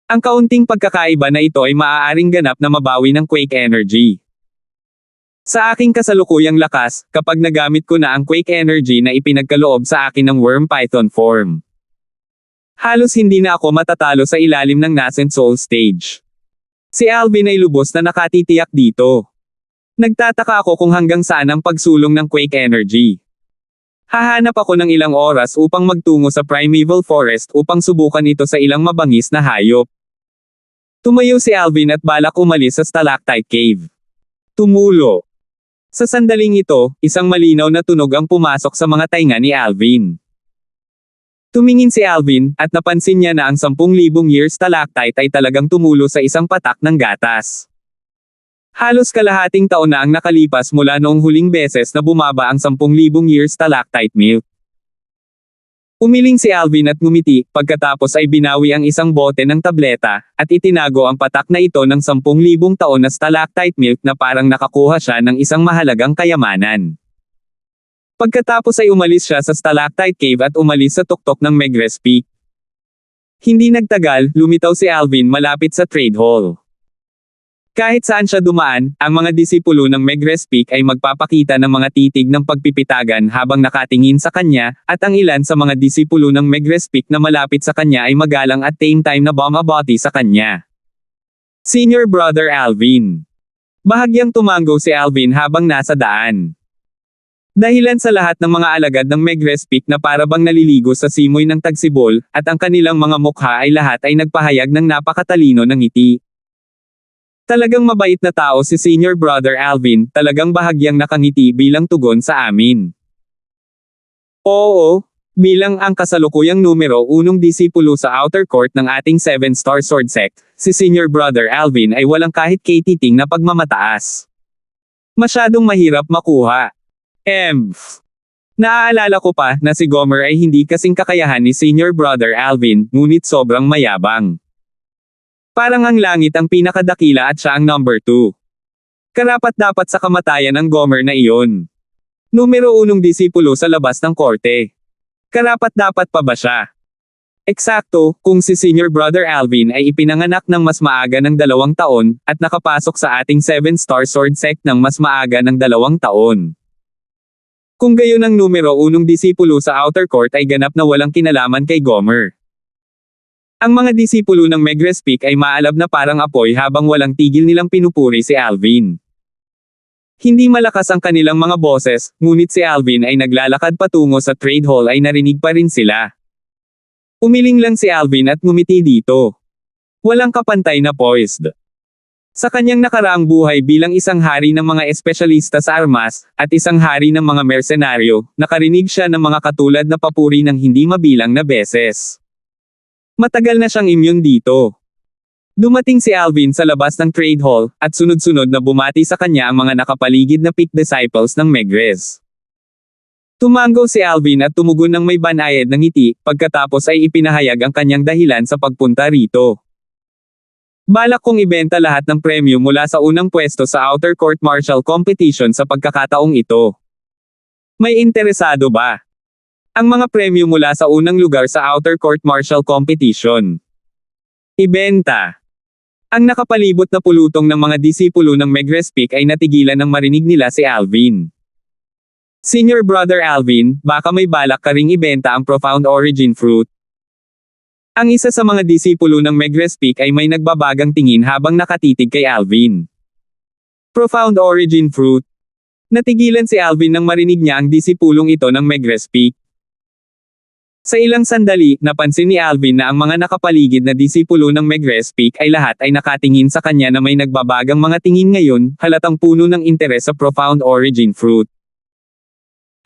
Ang kaunting pagkakaiba na ito ay maaaring ganap na mabawi ng Quake Energy. Sa aking kasalukuyang lakas, kapag nagamit ko na ang Quake Energy na ipinagkaloob sa akin ng Worm Python form. Halos hindi na ako matatalo sa ilalim ng Nascent Soul Stage. Si Alvin ay lubos na nakatitiyak dito. Nagtataka ako kung hanggang saan ang pagsulong ng Quake Energy. Hahanap ako ng ilang oras upang magtungo sa Primeval Forest upang subukan ito sa ilang mabangis na hayop. Tumayo si Alvin at balak umalis sa Stalactite Cave. Tumulo. Sa sandaling ito, isang malinaw na tunog ang pumasok sa mga tainga ni Alvin. Tumingin si Alvin, at napansin niya na ang 10,000 years stalactite ay talagang tumulo sa isang patak ng gatas. Halos kalahating taon na ang nakalipas mula noong huling beses na bumaba ang 10,000 years stalactite milk. Umiling si Alvin at ngumiti, pagkatapos ay binawi ang isang bote ng tableta, at itinago ang patak na ito ng 10,000 taon na stalactite milk na parang nakakuha siya ng isang mahalagang kayamanan. Pagkatapos ay umalis siya sa stalactite cave at umalis sa tuktok ng Megrez Peak. Hindi nagtagal, lumitaw si Alvin malapit sa trade hall. Kahit saan siya dumaan, ang mga disipulo ng Megrez Peak ay magpapakita ng mga titig ng pagpipitagan habang nakatingin sa kanya, at ang ilan sa mga disipulo ng Megrez Peak na malapit sa kanya ay magalang at same time na bumabati sa kanya. Senior Brother Alvin. Bahagyang tumango si Alvin habang nasa daan. Dahilan sa lahat ng mga alagad ng Megrez Peak na parabang naliligo sa simoy ng tagsibol, at ang kanilang mga mukha ay lahat ay nagpahayag ng napakatalino ng ngiti. Talagang mabait na tao si Senior Brother Alvin, talagang bahagyang nakangiti bilang tugon sa amin. Oo, bilang ang kasalukuyang numero 1 disipulo sa outer court ng ating 7-star sword sect, si Senior Brother Alvin ay walang kahit katiting na pagmamataas. Masyadong mahirap makuha. Naaalala ko pa na si Gomer ay hindi kasing kakayahan ni Senior Brother Alvin, ngunit sobrang mayabang. Parang ang langit ang pinakadakila at siya ang number 2. Karapat-dapat sa kamatayan ng Gomer na iyon. Numero 1 disipulo sa labas ng korte. Karapat-dapat pa ba siya? Eksakto, kung si Senior Brother Alvin ay ipinanganak ng mas maaga ng 2 taon, at nakapasok sa ating 7-star sword sect ng mas maaga ng 2 taon. Kung gayon ang numero 1 disipulo sa outer court ay ganap na walang kinalaman kay Gomer. Ang mga disipulo ng Megrez Peak ay maalab na parang apoy habang walang tigil nilang pinupuri si Alvin. Hindi malakas ang kanilang mga boses, ngunit si Alvin ay naglalakad patungo sa trade hall ay narinig pa rin sila. Umiling lang si Alvin at ngumiti dito. Walang kapantay na poised. Sa kanyang nakaraang buhay bilang isang hari ng mga espesyalista sa armas, at isang hari ng mga mersenaryo, nakarinig siya ng mga katulad na papuri ng hindi mabilang na beses. Matagal na siyang immune dito. Dumating si Alvin sa labas ng trade hall, at sunod-sunod na bumati sa kanya ang mga nakapaligid na Peak disciples ng Megrez. Tumango si Alvin at tumugon ng may banayad ng ngiti, pagkatapos ay ipinahayag ang kanyang dahilan sa pagpunta rito. Balak kong ibenta lahat ng premyo mula sa unang pwesto sa Outer Court Martial Competition sa pagkakataong ito. May interesado ba? Ang mga premyo mula sa unang lugar sa Outer Court Martial Competition. Ibenta. Ang nakapalibot na pulutong ng mga disipulo ng Megrez Peak ay natigilan nang marinig nila si Alvin. Senior Brother Alvin, baka may balak ka ring ibenta ang Profound Origin Fruit. Ang isa sa mga disipulo ng Megrez Peak ay may nagbabagang tingin habang nakatitig kay Alvin. Profound Origin Fruit. Natigilan si Alvin nang marinig niya ang disipulong ito ng Megrez Peak. Sa ilang sandali, napansin ni Alvin na ang mga nakapaligid na disipulo ng Megrez Peak ay lahat ay nakatingin sa kanya na may nagbabagang mga tingin ngayon, halatang puno ng interes sa Profound Origin Fruit.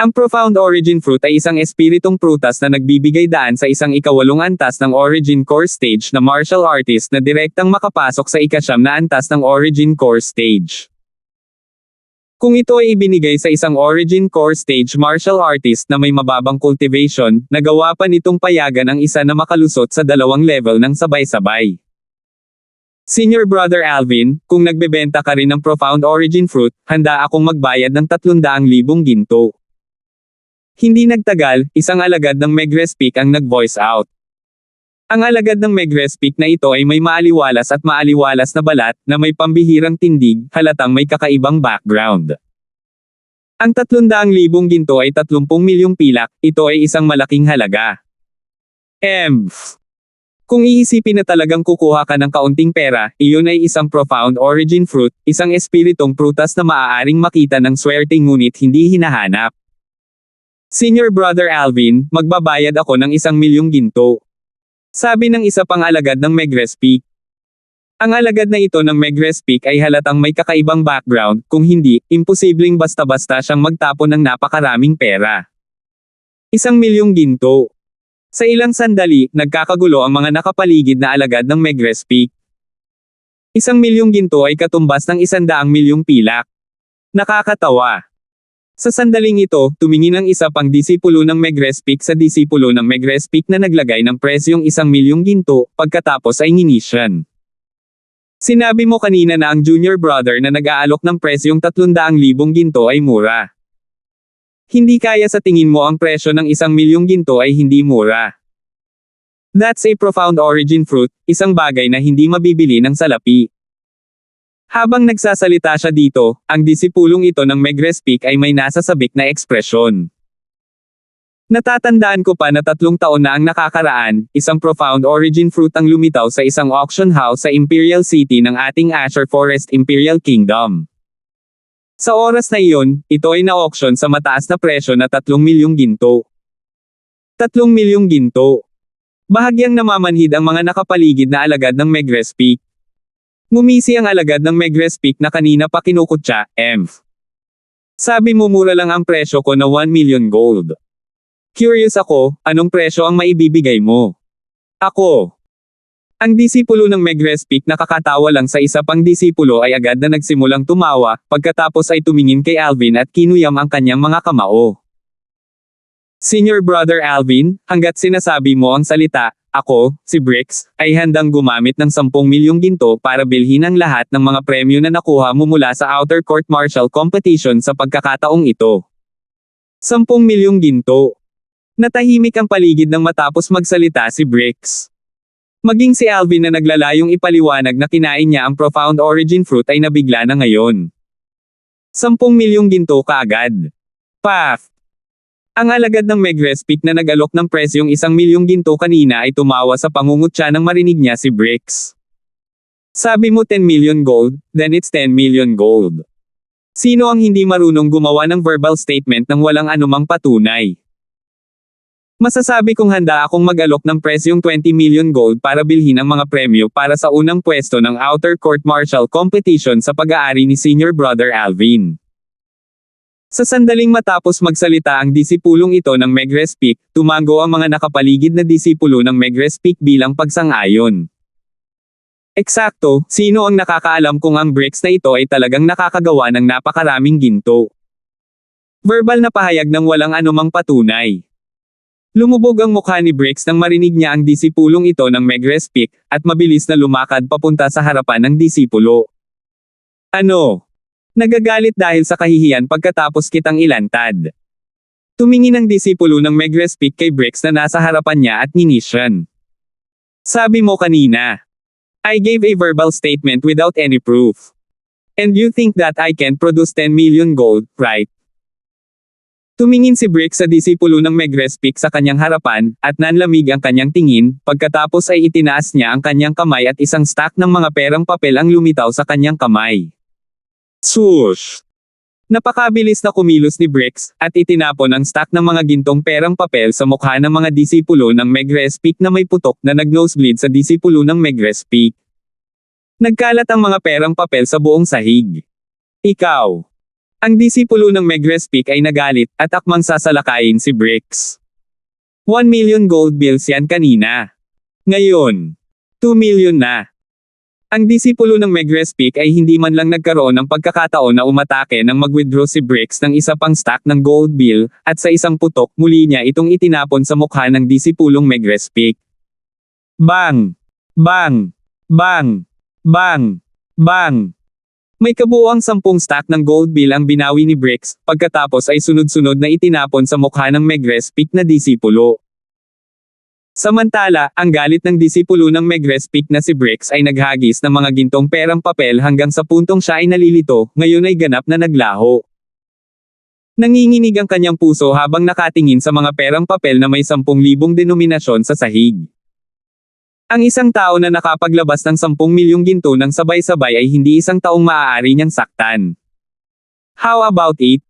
Ang Profound Origin Fruit ay isang espiritong prutas na nagbibigay daan sa isang ika-8 antas ng Origin Core Stage na martial artist na direktang makapasok sa ika-9 na antas ng Origin Core Stage. Kung ito ay ibinigay sa isang Origin Core Stage martial artist na may mababang cultivation, nagawa pa nitong payagan ang isa na makalusot sa 2 level ng sabay-sabay. Senior Brother Alvin, kung nagbebenta ka rin ng Profound Origin Fruit, handa akong magbayad ng 300,000 ginto. Hindi nagtagal, isang alagad ng Megrez Peak ang nag-voice out. Ang alagad ng Megrez Peak na ito ay may maaliwalas at maaliwalas na balat, na may pambihirang tindig, halatang may kakaibang background. Ang 300,000 ginto ay 30 milyong pilak, ito ay isang malaking halaga. Kung iisipin na talagang kukuha ka ng kaunting pera, iyon ay isang Profound Origin Fruit, isang espiritong prutas na maaaring makita ng swerte ngunit hindi hinahanap. Senior Brother Alvin, magbabayad ako ng 1 milyong ginto. Sabi ng isa pang alagad ng Megrez Peak. Ang alagad na ito ng Megrez Peak ay halatang may kakaibang background, kung hindi, imposibleng basta-basta siyang magtapon ng napakaraming pera. 1 milyong ginto. Sa ilang sandali, nagkakagulo ang mga nakapaligid na alagad ng Megrez Peak. 1 milyong ginto ay katumbas ng 100 milyong pilak. Nakakatawa. Sa sandaling ito, tumingin ang isa pang disipulo ng Megrez Peak sa disipulo ng Megrez Peak na naglagay ng presyong 1 milyong ginto, pagkatapos ay nginisyan. Sinabi mo kanina na ang junior brother na nag-aalok ng presyong 300,000 ginto ay mura. Hindi kaya sa tingin mo ang presyo ng 1 milyong ginto ay hindi mura. That's a profound origin fruit, isang bagay na hindi mabibili ng salapi. Habang nagsasalita siya dito, ang disipulong ito ng Megrez Peak ay may nasasabik na ekspresyon. Natatandaan ko pa na 3 taon na ang nakakaraan, isang profound origin fruit ang lumitaw sa isang auction house sa Imperial City ng ating Azure Forest Imperial Kingdom. Sa oras na iyon, ito ay na-auction sa mataas na presyo na 3 milyong ginto. 3 milyong ginto. Bahagyang namamanhid ang mga nakapaligid na alagad ng Megrez Peak. Ngumisi ang alagad ng Megrez Peak na kanina pa kinukutya, Sabi mo mura lang ang presyo ko na 1 million gold. Curious ako, anong presyo ang maibibigay mo? Ako. Ang disipulo ng Megrez Peak nakakatawa lang sa isa pang disipulo ay agad na nagsimulang tumawa, pagkatapos ay tumingin kay Alvin at kinuyam ang kanyang mga kamao. Senior Brother Alvin, hanggat sinasabi mo ang salita, ako, si Brix, ay handang gumamit ng 10 milyong ginto para bilhin ang lahat ng mga premyo na nakuha mo mula sa Outer Court Martial Competition sa pagkakataong ito. 10 milyong ginto. Natahimik ang paligid nang matapos magsalita si Brix. Maging si Alvin na naglalayong ipaliwanag na kinain niya ang profound origin fruit ay nabigla na ngayon. 10 milyong ginto kaagad. Paf! Ang alagad ng Megrez Peak na nag-alok ng presyong 1 milyong ginto kanina ay tumawa sa pangungutya nang marinig niya si Brix. Sabi mo 10 million gold, then it's 10 million gold. Sino ang hindi marunong gumawa ng verbal statement nang walang anumang patunay? Masasabi kong handa akong mag-alok ng presyong 20 million gold para bilhin ang mga premyo para sa unang pwesto ng Outer Court Martial Competition sa pag-aari ni Senior Brother Alvin. Sa sandaling matapos magsalita ang disipulong ito ng Megrez Peak, tumango ang mga nakapaligid na disipulo ng Megrez Peak bilang pagsang-ayon. Eksakto, sino ang nakakaalam kung ang Brix na ito ay talagang nakakagawa ng napakaraming ginto? Verbal na pahayag ng walang anumang patunay. Lumubog ang mukha ni Brix nang marinig niya ang disipulong ito ng Megrez Peak, at mabilis na lumakad papunta sa harapan ng disipulo. Ano? Nagagalit dahil sa kahihiyan pagkatapos kitang ilantad. Tumingin ang disipulo ng Megrez Peak kay Brix na nasa harapan niya at nginisyan. Sabi mo kanina. I gave a verbal statement without any proof. And you think that I can produce 10 million gold, right? Tumingin si Brix sa disipulo ng Megrez Peak sa kanyang harapan, at nanlamig ang kanyang tingin, pagkatapos ay itinaas niya ang kanyang kamay at isang stack ng mga perang papel ang lumitaw sa kanyang kamay. Swoosh! Napakabilis na kumilos ni Brix, at itinapon ang stack ng mga gintong perang papel sa mukha ng mga disipulo ng Megrez Peak na may putok na nag-nosebleed sa disipulo ng Megrez Peak. Nagkalat ang mga perang papel sa buong sahig. Ikaw! Ang disipulo ng Megrez Peak ay nagalit, at akmang sasalakayin si Brix. 1 million gold bills yan kanina. Ngayon, 2 million na. Ang disipulo ng Megrez Peak ay hindi man lang nagkaroon ng pagkakataon na umatake nang mag-withdraw si Brix ng isa pang stack ng gold bill, at sa isang putok muli niya itong itinapon sa mukha ng disipulong Megrez Peak. Bang! Bang! Bang! Bang! Bang! May kabuuang 10 stack ng gold bill ang binawi ni Brix, pagkatapos ay sunod-sunod na itinapon sa mukha ng Megrez Peak na disipulo. Samantala, ang galit ng disipulo ng Megrez Peak na si Brix ay naghagis ng mga gintong perang papel hanggang sa puntong siya ay nalilito, ngayon ay ganap na naglaho. Nanginginig ang kanyang puso habang nakatingin sa mga perang papel na may 10,000 denominasyon sa sahig. Ang isang tao na nakapaglabas ng 10 milyong ginto ng sabay-sabay ay hindi isang taong maaari niyang saktan. How about it?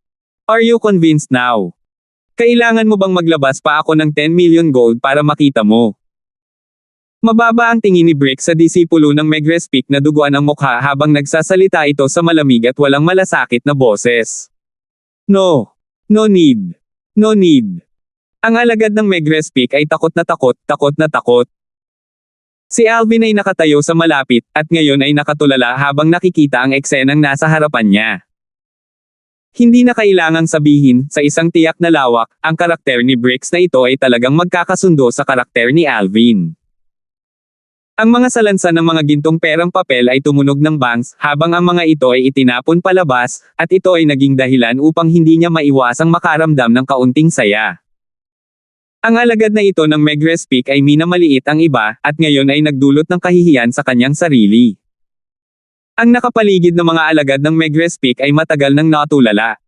Are you convinced now? Kailangan mo bang maglabas pa ako ng 10 million gold para makita mo? Mababa ang tingin ni Bricks sa disipulo ng Megrespik na duguan ang mukha habang nagsasalita ito sa malamig at walang malasakit na boses. No. No need. No need. Ang alagad ng Megrespik ay takot na takot, takot na takot. Si Alvin ay nakatayo sa malapit, at ngayon ay nakatulala habang nakikita ang eksenang nasa harapan niya. Hindi na kailangang sabihin, sa isang tiyak na lawak, ang karakter ni Bricks na ito ay talagang magkakasundo sa karakter ni Alvin. Ang mga salansan ng mga gintong perang papel ay tumunog ng bangs, habang ang mga ito ay itinapon palabas, at ito ay naging dahilan upang hindi niya maiwasang makaramdam ng kaunting saya. Ang alagad na ito ng Megrespik ay minamaliit ang iba, at ngayon ay nagdulot ng kahihiyan sa kanyang sarili. Ang nakapaligid na mga alagad ng Megrespik ay matagal nang natulala.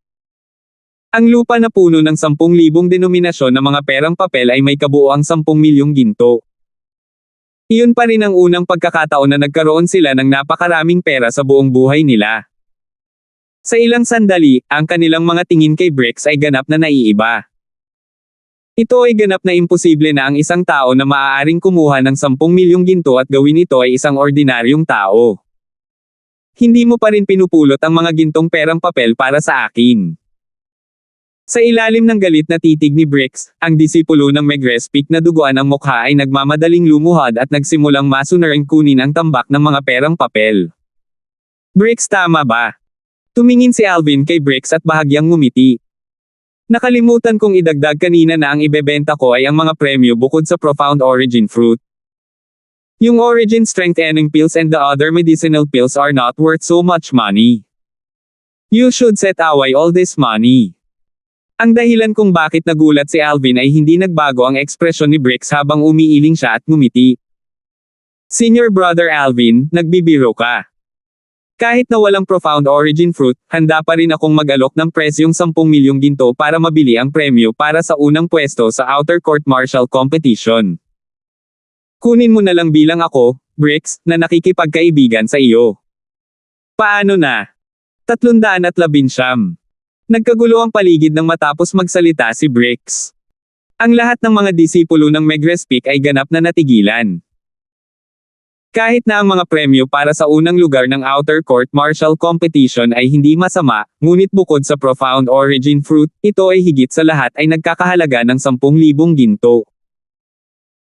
Ang lupa na puno ng 10,000 denominasyon ng mga perang papel ay may kabuoang 10 milyong ginto. Iyon pa rin ang unang pagkakataon na nagkaroon sila ng napakaraming pera sa buong buhay nila. Sa ilang sandali, ang kanilang mga tingin kay Bricks ay ganap na naiiba. Ito ay ganap na imposible na ang isang tao na maaaring kumuha ng 10 milyong ginto at gawin ito ay isang ordinaryong tao. Hindi mo pa rin pinupulot ang mga gintong perang papel para sa akin. Sa ilalim ng galit na titig ni Bricks, ang disipulo ng Megrespik na duguan ang mukha ay nagmamadaling lumuhad at nagsimulang masunarang kunin ang tambak ng mga perang papel. Bricks, tama ba? Tumingin si Alvin kay Bricks at bahagyang ngumiti. Nakalimutan kong idagdag kanina na ang ibebenta ko ay ang mga premyo bukod sa Profound Origin Fruit. Yung Origin Strengthening Pills and the other medicinal pills are not worth so much money. You should set away all this money. Ang dahilan kung bakit nagulat si Alvin ay hindi nagbago ang ekspresyon ni Bricks habang umiiling siya at ngumiti. Senior Brother Alvin, nagbibiro ka. Kahit na walang Profound Origin Fruit, handa pa rin akong mag-alok ng presyong 10 milyong ginto para mabili ang premyo para sa unang pwesto sa Outer Court Martial Competition. Kunin mo na lang bilang ako, Bricks, na nakikipagkaibigan sa iyo. Paano na? 319. Nagkagulo ang paligid nang matapos magsalita si Bricks. Ang lahat ng mga disipulo ng Megrespik ay ganap na natigilan. Kahit na ang mga premyo para sa unang lugar ng Outer Court Martial Competition ay hindi masama, ngunit bukod sa Profound Origin Fruit, ito ay higit sa lahat ay nagkakahalaga ng 10,000 ginto.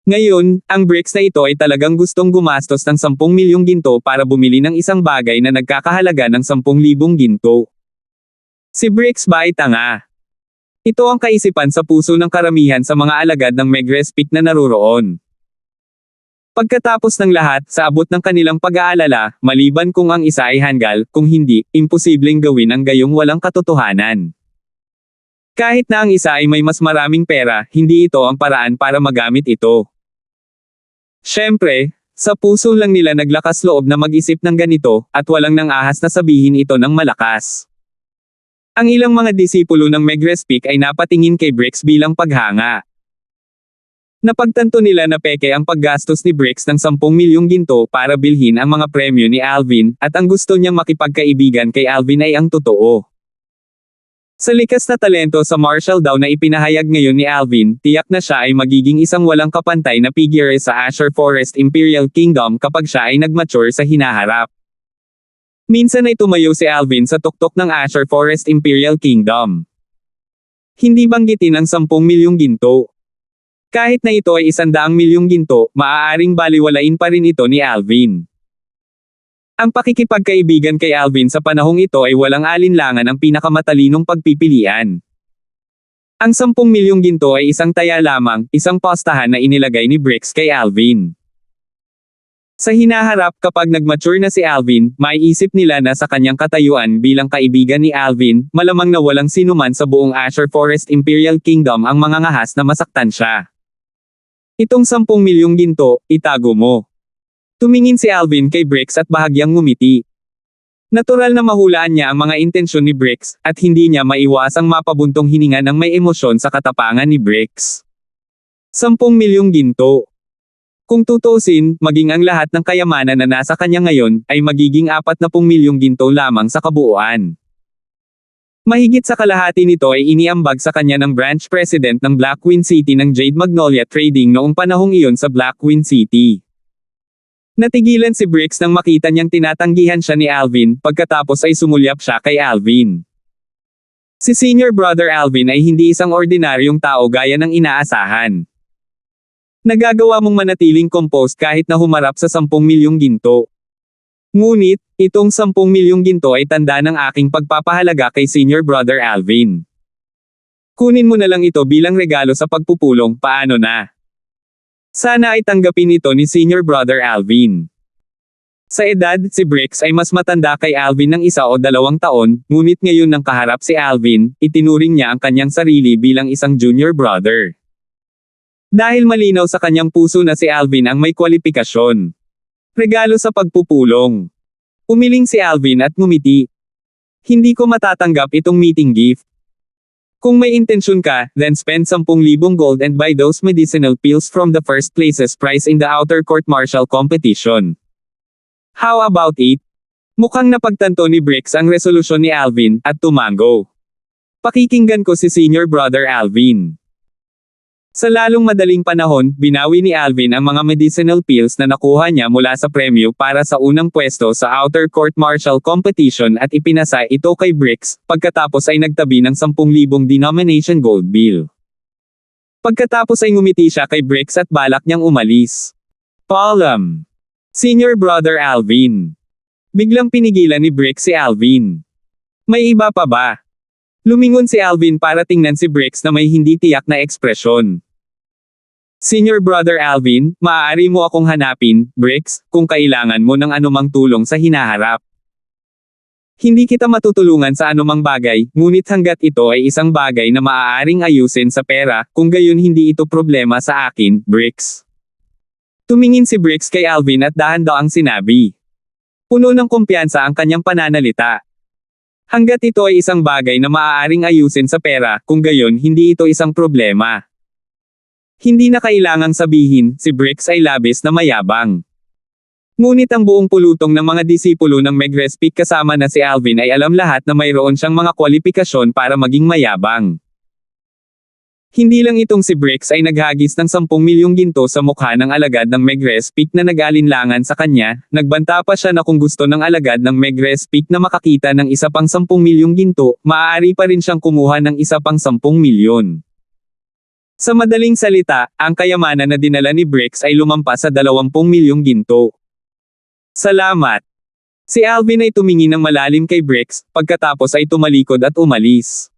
Ngayon, ang Bricks na ito ay talagang gustong gumastos ng 10 milyong ginto para bumili ng isang bagay na nagkakahalaga ng 10,000 ginto. Si Bricks ba ay tanga? Ito ang kaisipan sa puso ng karamihan sa mga alagad ng Megrespik na naruroon. Pagkatapos ng lahat, sa abot ng kanilang pag-aalala, maliban kung ang isa ay hanggal, kung hindi, imposibleng gawin ang gayong walang katotohanan. Kahit na ang isa ay may mas maraming pera, hindi ito ang paraan para magamit ito. Siyempre, sa puso lang nila naglakas loob na mag-isip ng ganito, at walang nang ahas na sabihin ito ng malakas. Ang ilang mga disipulo ng Megrespik ay napatingin kay Bricks bilang paghanga. Napagtanto nila na peke ang paggastos ni Bricks ng 10 milyong ginto para bilhin ang mga premyo ni Alvin, at ang gusto niyang makipagkaibigan kay Alvin ay ang totoo. Sa likas na talento sa martial daw na ipinahayag ngayon ni Alvin, tiyak na siya ay magiging isang walang kapantay na figure sa Azure Forest Imperial Kingdom kapag siya ay nagmature sa hinaharap. Minsan ay tumayo si Alvin sa tuktok ng Azure Forest Imperial Kingdom. Hindi banggitin ang 10 milyong ginto. Kahit na ito ay 100 milyong ginto, maaaring baliwalain pa rin ito ni Alvin. Ang pakikipagkaibigan kay Alvin sa panahong ito ay walang alinlangan ang pinakamatalinong pagpipilian. Ang 10 milyong ginto ay isang taya lamang, isang postahan na inilagay ni Bricks kay Alvin. Sa hinaharap kapag nagmature na si Alvin, maiisip nila na sa kanyang katayuan bilang kaibigan ni Alvin, malamang na walang sinuman sa buong Azure Forest Imperial Kingdom ang mangangahas na masaktan siya. Itong 10 milyong ginto, itago mo. Tumingin si Alvin kay Bricks at bahagyang ngumiti. Natural na mahulaan niya ang mga intensyon ni Bricks, at hindi niya maiwasang mapabuntong hininga ng may emosyon sa katapangan ni Bricks. 10 milyong ginto. Kung tutusin, maging ang lahat ng kayamanan na nasa kanya ngayon, ay magiging 40 milyong ginto lamang sa kabuuan. Mahigit sa kalahati nito ay iniambag sa kanya ng branch president ng Black Queen City ng Jade Magnolia Trading noong panahong iyon sa Black Queen City. Natigilan si Bricks nang makita niyang tinatanggihan siya ni Alvin, pagkatapos ay sumulyap siya kay Alvin. Si Senior Brother Alvin ay hindi isang ordinaryong tao gaya ng inaasahan. Nagagawa mong manatiling composed kahit na humarap sa 10 milyong ginto. Ngunit, itong 10 milyong ginto ay tanda ng aking pagpapahalaga kay Senior Brother Alvin. Kunin mo na lang ito bilang regalo sa pagpupulong, paano na? Sana ay tanggapin ito ni Senior Brother Alvin. Sa edad, si Bricks ay mas matanda kay Alvin ng 1 o 2 taon, ngunit ngayon nang kaharap si Alvin, itinuring niya ang kanyang sarili bilang isang junior brother. Dahil malinaw sa kanyang puso na si Alvin ang may kwalipikasyon. Regalo sa pagpupulong. Umiling si Alvin at ngumiti. Hindi ko matatanggap itong meeting gift. Kung may intensyon ka, then spend 10,000 gold and buy those medicinal pills from the first place's prize in the outer court martial competition. How about it? Mukhang napagtanto ni Bricks ang resolusyon ni Alvin, at tumango. Pakikinggan ko si Senior Brother Alvin. Sa lalong madaling panahon, binawi ni Alvin ang mga medicinal pills na nakuha niya mula sa premyo para sa unang pwesto sa outer court martial competition at ipinasa ito kay Bricks, pagkatapos ay nagtabi ng 10,000 denomination gold bill. Pagkatapos ay ngumiti siya kay Bricks at balak niyang umalis. Paalam. Senior Brother Alvin. Biglang pinigilan ni Bricks si Alvin. May iba pa ba? Lumingon si Alvin para tingnan si Bricks na may hindi tiyak na ekspresyon. Senior Brother Alvin, maaari mo akong hanapin, Bricks, kung kailangan mo ng anumang tulong sa hinaharap. Hindi kita matutulungan sa anumang bagay, ngunit hanggat ito ay isang bagay na maaaring ayusin sa pera, kung gayon hindi ito problema sa akin, Bricks. Tumingin si Bricks kay Alvin at dahan-daang sinabi. Puno ng kumpiyansa ang kanyang pananalita. Hanggat ito ay isang bagay na maaaring ayusin sa pera, kung gayon hindi ito isang problema. Hindi na kailangang sabihin, si Bricks ay labis na mayabang. Ngunit ang buong pulutong ng mga disipulo ng Megrespik kasama na si Alvin ay alam lahat na mayroon siyang mga kwalipikasyon para maging mayabang. Hindi lang itong si Bricks ay naghagis ng 10 milyong ginto sa mukha ng alagad ng Megrespik na nag-alinlangan sa kanya, nagbanta pa siya na kung gusto ng alagad ng Megrespik na makakita ng isa pang 10 milyong ginto, maaari pa rin siyang kumuha ng isa pang 10 milyon. Sa madaling salita, ang kayamanan na dinala ni Bricks ay lumampas sa 20 milyong ginto. Salamat! Si Alvin ay tumingin ng malalim kay Bricks, pagkatapos ay tumalikod at umalis.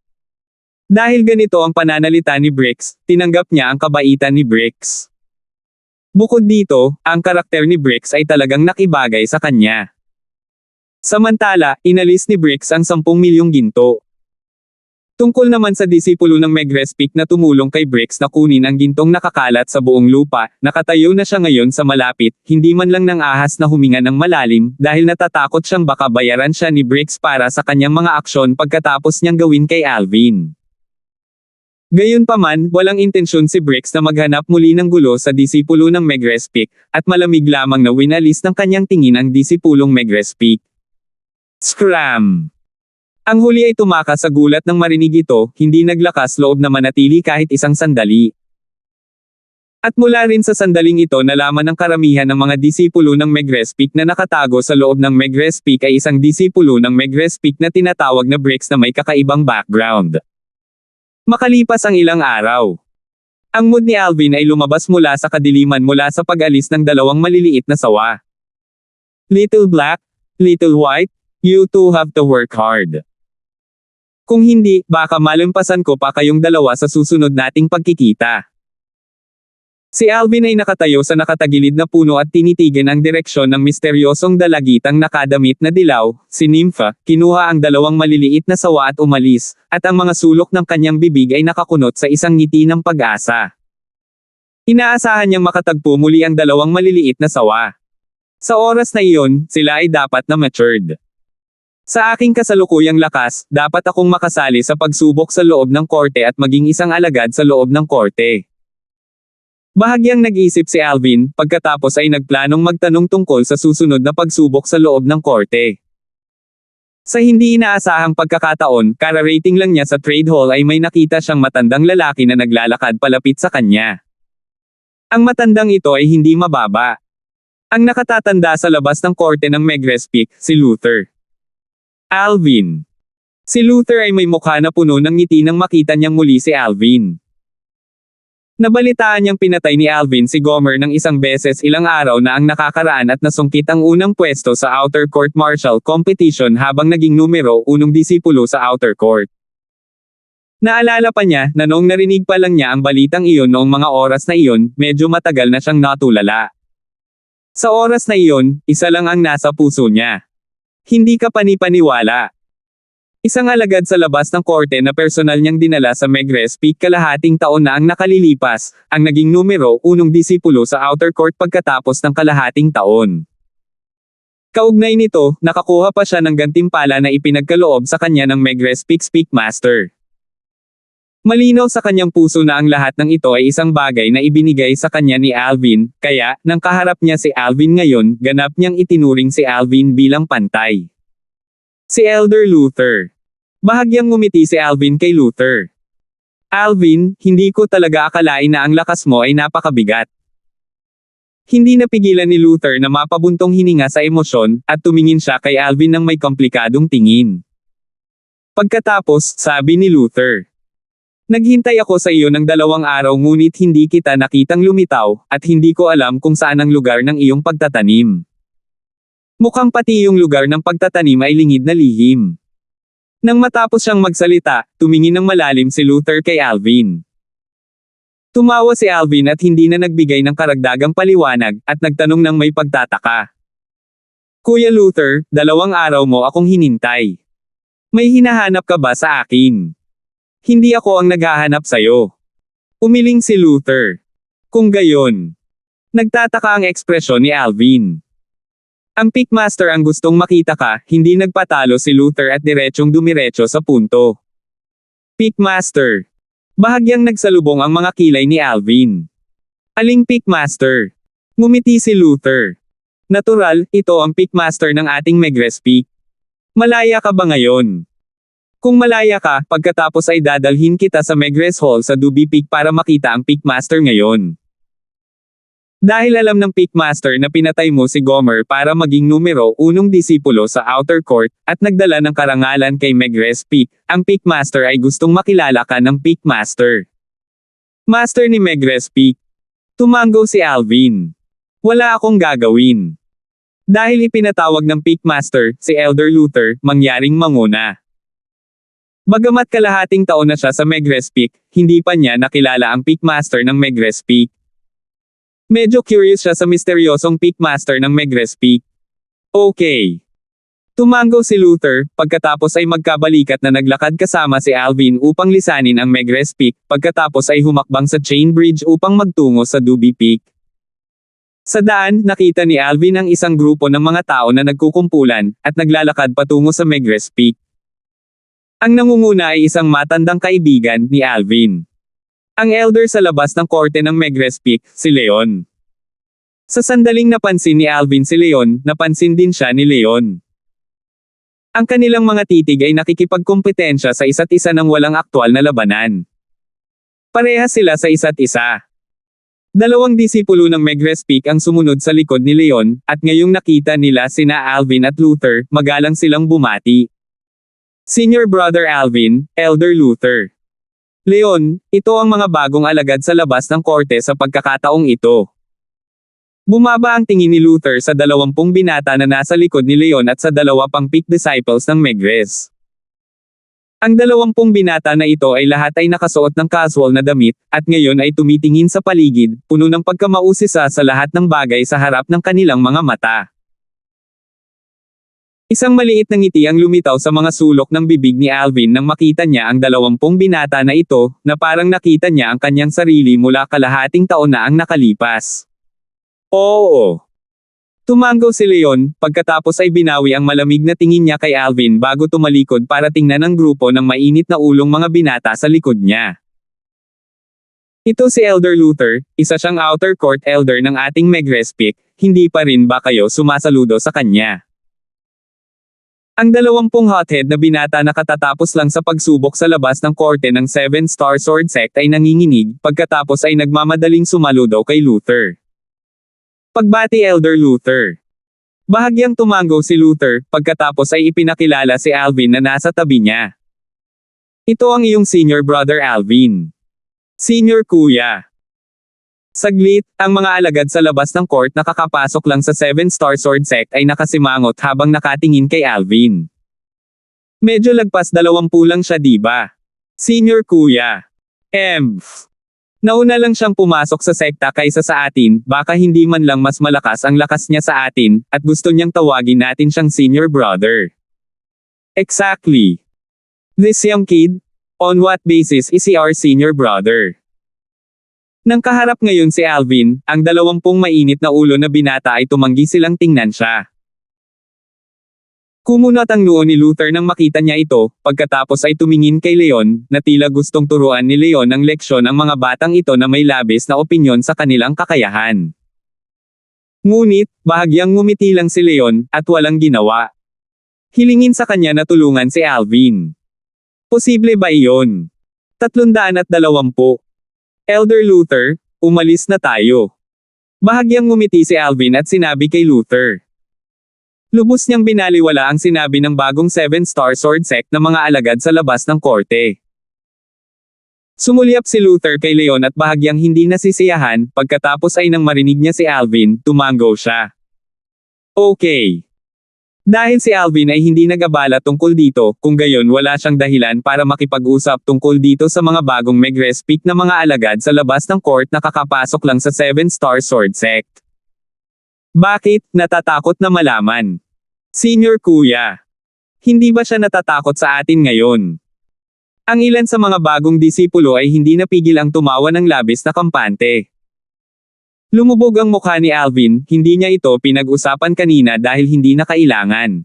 Dahil ganito ang pananalita ni Bricks, tinanggap niya ang kabaitan ni Bricks. Bukod dito, ang karakter ni Bricks ay talagang nakibagay sa kanya. Samantala, inalis ni Bricks ang 10 milyong ginto. Tungkol naman sa disipulo ng Megrespik na tumulong kay Bricks na kunin ang gintong nakakalat sa buong lupa, nakatayo na siya ngayon sa malapit, hindi man lang nang ahas na huminga ng malalim, dahil natatakot siyang baka bayaran siya ni Bricks para sa kanyang mga aksyon pagkatapos niyang gawin kay Alvin. Gayunpaman, walang intensyon si Bricks na maghanap muli ng gulo sa disipulo ng Megrespik, at malamig lamang na winalis ng kanyang tingin ang disipulong Megrespik. Scram! Ang huli ay tumakas sa gulat nang marinig ito, hindi naglakas loob na manatili kahit isang sandali. At mula rin sa sandaling ito nalaman ng karamihan ng mga disipulo ng Megrespik na nakatago sa loob ng Megrespik ay isang disipulo ng Megrespik na tinatawag na Bricks na may kakaibang background. Makalipas ang ilang araw, ang mood ni Alvin ay lumabas mula sa kadiliman mula sa pag-alis ng 2 maliliit na sawa. Little Black, Little White, you two have to work hard. Kung hindi, baka malampasan ko pa kayong dalawa sa susunod nating pagkikita. Si Alvin ay nakatayo sa nakatagilid na puno at tinitigan ang direksyon ng misteryosong dalagitang nakadamit na dilaw, si Nympha, kinuha ang 2 maliliit na sawa at umalis, at ang mga sulok ng kanyang bibig ay nakakunot sa isang ngiti ng pag-asa. Inaasahan niyang makatagpo muli ang 2 maliliit na sawa. Sa oras na iyon, sila ay dapat na matured. Sa aking kasalukuyang lakas, dapat akong makasali sa pagsubok sa loob ng korte at maging isang alagad sa loob ng korte. Bahagyang nag-isip si Alvin, pagkatapos ay nagplanong magtanong tungkol sa susunod na pagsubok sa loob ng korte. Sa hindi inaasahang pagkakataon, kararating lang niya sa trade hall ay may nakita siyang matandang lalaki na naglalakad palapit sa kanya. Ang matandang ito ay hindi mababa. Ang nakatatanda sa labas ng korte ng Megrez Peak, si Luther. Alvin. Si Luther ay may mukha na puno ng ngiti nang makita niyang muli si Alvin. Nabalitaan niyang pinatay ni Alvin si Gomer ng isang beses ilang araw na ang nakakaraan at nasungkit ang unang pwesto sa Outer Court Martial Competition habang naging numero 1 disipulo sa Outer Court. Naalala pa niya na noong narinig pa lang niya ang balitang iyon noong mga oras na iyon, medyo matagal na siyang natulala. Sa oras na iyon, isa lang ang nasa puso niya. Hindi ka panipaniwala. Isang alagad sa labas ng korte na personal niyang dinala sa Megrez Peak kalahating taon na ang nakalilipas, ang naging numero 1 disipulo sa Outer Court pagkatapos ng kalahating taon. Kaugnay nito, nakakuha pa siya ng gantimpala na ipinagkaloob sa kanya ng Megrez Peak Speakmaster. Malinaw sa kanyang puso na ang lahat ng ito ay isang bagay na ibinigay sa kanya ni Alvin, kaya, nang kaharap niya si Alvin ngayon, ganap niyang itinuring si Alvin bilang pantay. Si Elder Luther. Bahagyang ngumiti si Alvin kay Luther. Alvin, hindi ko talaga akalain na ang lakas mo ay napakabigat. Hindi napigilan ni Luther na mapabuntong hininga sa emosyon, at tumingin siya kay Alvin ng may komplikadong tingin. Pagkatapos, sabi ni Luther. Naghintay ako sa iyo ng 2 araw ngunit hindi kita nakitang lumitaw, at hindi ko alam kung saan ang lugar ng iyong pagtatanim. Mukhang pati yung lugar ng pagtatanim ay lingid na lihim. Nang matapos siyang magsalita, tumingin ng malalim si Luther kay Alvin. Tumawa si Alvin at hindi na nagbigay ng karagdagang paliwanag, at nagtanong ng may pagtataka. Kuya Luther, 2 araw mo akong hinintay. May hinahanap ka ba sa akin? Hindi ako ang naghahanap sa'yo. Umiling si Luther. Kung gayon. Nagtataka ang ekspresyon ni Alvin. Ang Peakmaster ang gustong makita ka, hindi nagpatalo si Luther at diretsyong dumiretso sa punto. Peakmaster. Bahagyang nagsalubong ang mga kilay ni Alvin. Aling Peakmaster? Ngumiti si Luther. Natural, ito ang Peakmaster ng ating Megrez Peak. Malaya ka ba ngayon? Kung malaya ka, pagkatapos ay dadalhin kita sa Megrez Hall sa Duby Peak para makita ang Peakmaster ngayon. Dahil alam ng Peakmaster na pinatay mo si Gomer para maging numero 1 disipulo sa Outer Court, at nagdala ng karangalan kay Megrez Peak, ang Peakmaster ay gustong makilala ka ng Peakmaster. Master ni Megrez Peak. Tumango si Alvin. Wala akong gagawin. Dahil ipinatawag ng Peakmaster, si Elder Luther, mangyaring manguna. Bagamat kalahating taon na siya sa Megrez Peak, hindi pa niya nakilala ang Peakmaster ng Megrez Peak. Medyo curious siya sa misteryosong Peakmaster ng Megrez Peak. Okay. Tumango si Luther, pagkatapos ay magkabalikat na naglakad kasama si Alvin upang lisanin ang Megrez Peak, pagkatapos ay humakbang sa chain bridge upang magtungo sa Duby Peak. Sa daan, nakita ni Alvin ang isang grupo ng mga tao na nagkukumpulan, at naglalakad patungo sa Megrez Peak. Ang nangunguna ay isang matandang kaibigan ni Alvin. Ang elder sa labas ng korte ng Megrez Peak, si Leon. Sa sandaling napansin ni Alvin si Leon, napansin din siya ni Leon. Ang kanilang mga titig ay nakikipagkompetensya sa isa't isa ng walang aktwal na labanan. Parehas sila sa isa't isa. 2 disipulo ng Megrez Peak ang sumunod sa likod ni Leon, at ngayong nakita nila sina Alvin at Luther, magalang silang bumati. Senior Brother Alvin, Elder Luther. Leon, ito ang mga bagong alagad sa labas ng korte sa pagkakataong ito. Bumaba ang tingin ni Luther sa 20 binata na nasa likod ni Leon at sa 2 pang Peak disciples ng Megrez. Ang 20 binata na ito ay lahat ay nakasuot ng casual na damit, at ngayon ay tumitingin sa paligid, puno ng pagkamausisa sa lahat ng bagay sa harap ng kanilang mga mata. Isang maliit na ngiti ang lumitaw sa mga sulok ng bibig ni Alvin nang makita niya ang 20 binata na ito, na parang nakita niya ang kanyang sarili mula kalahating taon na ang nakalipas. Oo. Tumango si Leon, pagkatapos ay binawi ang malamig na tingin niya kay Alvin bago tumalikod para tingnan ang grupo ng mainit na ulong mga binata sa likod niya. Ito si Elder Luther, isa siyang outer court elder ng ating Megrez Peak, hindi pa rin ba kayo sumasaludo sa kanya? Ang 20 hothead na binata na katatapos lang sa pagsubok sa labas ng korte ng 7-Star Sword Sect ay nanginginig, pagkatapos ay nagmamadaling sumaludo kay Luther. Pagbati Elder Luther. Bahagyang tumango si Luther, pagkatapos ay ipinakilala si Alvin na nasa tabi niya. Ito ang iyong senior brother Alvin. Senior kuya. Saglit, ang mga alagad sa labas ng court na kakapasok lang sa 7-Star Sword Sect ay nakasimangot habang nakatingin kay Alvin. Medyo lagpas 20 lang siya diba? Senior kuya. Nauna lang siyang pumasok sa sekta kaysa sa atin, baka hindi man lang mas malakas ang lakas niya sa atin, at gusto niyang tawagin natin siyang senior brother. Exactly. This young kid? On what basis is he our senior brother? Nang kaharap ngayon si Alvin, ang 20 mainit na ulo na binata ay tumanggi silang tingnan siya. Kumunot ang noo ni Luther nang makita niya ito, pagkatapos ay tumingin kay Leon, na tila gustong turuan ni Leon ng leksyon ang mga batang ito na may labis na opinyon sa kanilang kakayahan. Ngunit, bahagyang ngumiti lang si Leon, at walang ginawa. Hilingin sa kanya na tulungan si Alvin. Posible ba iyon? 320. Elder Luther, umalis na tayo. Bahagyang ngumiti si Alvin at sinabi kay Luther. Lubos niyang binaliwala ang sinabi ng bagong 7-Star Sword Sect na mga alagad sa labas ng korte. Sumulyap si Luther kay Leon at bahagyang hindi nasisiyahan, pagkatapos ay nang marinig niya si Alvin, tumango siya. Okay. Dahil si Alvin ay hindi nag-abala tungkol dito, kung gayon wala siyang dahilan para makipag-usap tungkol dito sa mga bagong Megrespik na mga alagad sa labas ng court na kakapasok lang sa 7-Star Sword Sect. Bakit? Natatakot na malaman. Senior kuya. Hindi ba siya natatakot sa atin ngayon? Ang ilan sa mga bagong disipulo ay hindi napigil ang tumawa ng labis na kampante. Lumubog ang mukha ni Alvin, hindi niya ito pinag-usapan kanina dahil hindi na kailangan.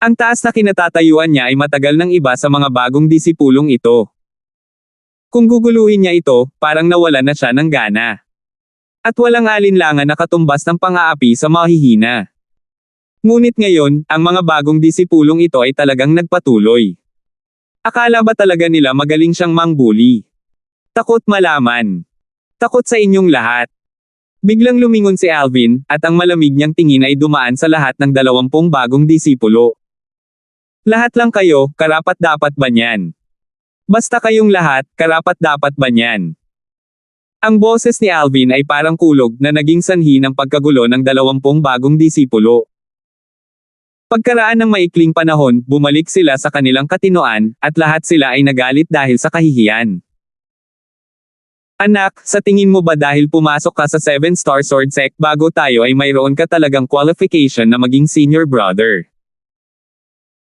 Ang taas na kinatatayuan niya ay matagal ng iba sa mga bagong disipulong ito. Kung guguluhin niya ito, parang nawalan na siya ng gana. At walang alinlangan na katumbas ng pang-aapi sa mahihina. Ngunit ngayon, ang mga bagong disipulong ito ay talagang nagpatuloy. Akala ba talaga nila magaling siyang mangbuli? Takot malaman. Takot sa inyong lahat. Biglang lumingon si Alvin, at ang malamig niyang tingin ay dumaan sa lahat ng 20 bagong disipulo. Lahat lang kayo, karapat-dapat ba niyan? Basta kayong lahat, karapat-dapat ba niyan? Ang boses ni Alvin ay parang kulog na naging sanhi ng pagkagulo ng 20 bagong disipulo. Pagkaraan ng maikling panahon, bumalik sila sa kanilang katinoan, at lahat sila ay nagalit dahil sa kahihiyan. Anak, sa tingin mo ba dahil pumasok ka sa 7-Star Sword Sect bago tayo ay mayroon ka talagang qualification na maging senior brother?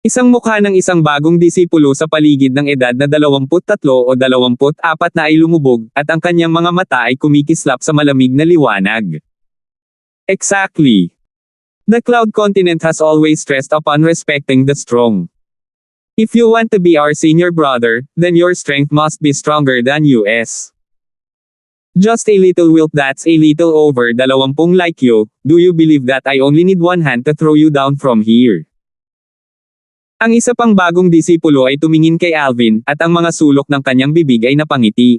Isang mukha ng isang bagong disipulo sa paligid ng edad na 23 o 24 na ay lumubog, at ang kanyang mga mata ay kumikislap sa malamig na liwanag. Exactly. The Cloud Continent has always stressed upon respecting the strong. If you want to be our senior brother, then your strength must be stronger than US. Just a little wilt, that's a little over 20 like you. Do you believe that I only need one hand to throw you down from here? Ang isa pang bagong disipulo ay tumingin kay Alvin, at ang mga sulok ng kanyang bibig ay napangiti.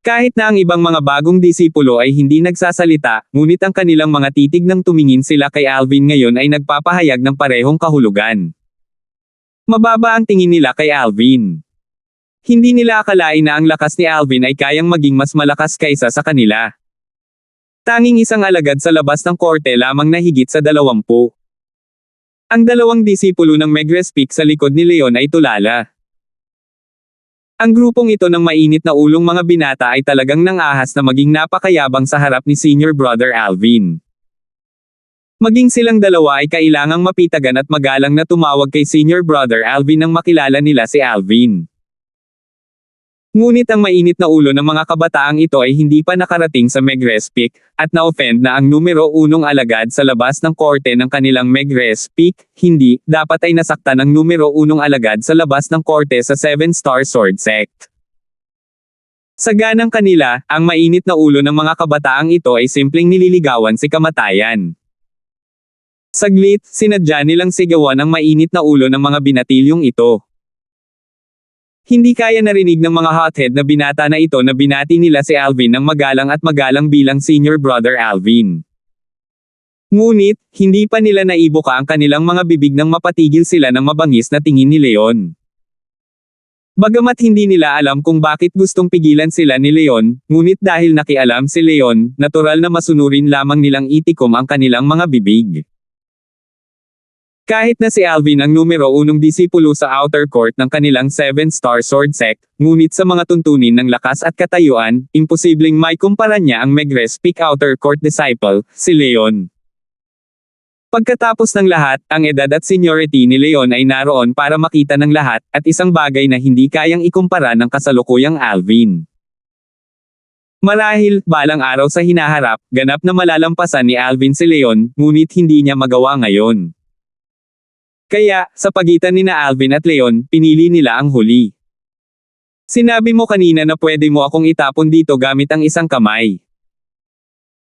Kahit na ang ibang mga bagong disipulo ay hindi nagsasalita, ngunit ang kanilang mga titig nang tumingin sila kay Alvin ngayon ay nagpapahayag ng parehong kahulugan. Mababa ang tingin nila kay Alvin. Hindi nila akalain na ang lakas ni Alvin ay kayang maging mas malakas kaysa sa kanila. Tanging isang alagad sa labas ng korte lamang na higit sa 20. Ang 2 disipulo ng Megrespik sa likod ni Leon ay tulala. Ang grupong ito ng mainit na ulong mga binata ay talagang nang-ahas na maging napakayabang sa harap ni senior brother Alvin. Maging silang dalawa ay kailangang mapitagan at magalang na tumawag kay senior brother Alvin nang makilala nila si Alvin. Ngunit ang mainit na ulo ng mga kabataang ito ay hindi pa nakarating sa Megrespik, at na-offend na ang numero 1 alagad sa labas ng korte ng kanilang Megrespik, hindi, dapat ay nasaktan ang numero 1 alagad sa labas ng korte sa 7-Star Sword Sect. Sa ganang kanila, ang mainit na ulo ng mga kabataang ito ay simpleng nililigawan si kamatayan. Saglit, sinadya nilang sigawan ang mainit na ulo ng mga binatilyong ito. Hindi kaya narinig ng mga hothead na binata na ito na binati nila si Alvin ng magalang at magalang bilang senior brother Alvin. Ngunit, hindi pa nila naibuka ang kanilang mga bibig nang mapatigil sila ng mabangis na tingin ni Leon. Bagamat hindi nila alam kung bakit gustong pigilan sila ni Leon, ngunit dahil nakialam si Leon, natural na masunurin lamang nilang itikom ang kanilang mga bibig. Kahit na si Alvin ang numero 1 disipulo sa outer court ng kanilang 7-star sword sect, ngunit sa mga tuntunin ng lakas at katayuan, imposibleng may kumpara niya ang Megres Peak outer court disciple, si Leon. Pagkatapos ng lahat, ang edad at seniority ni Leon ay naroon para makita ng lahat, at isang bagay na hindi kayang ikumpara ng kasalukuyang Alvin. Marahil, balang araw sa hinaharap, ganap na malalampasan ni Alvin si Leon, ngunit hindi niya magawa ngayon. Kaya, sa pagitan ni na Alvin at Leon, pinili nila ang huli. Sinabi mo kanina na pwede mo akong itapon dito gamit ang isang kamay.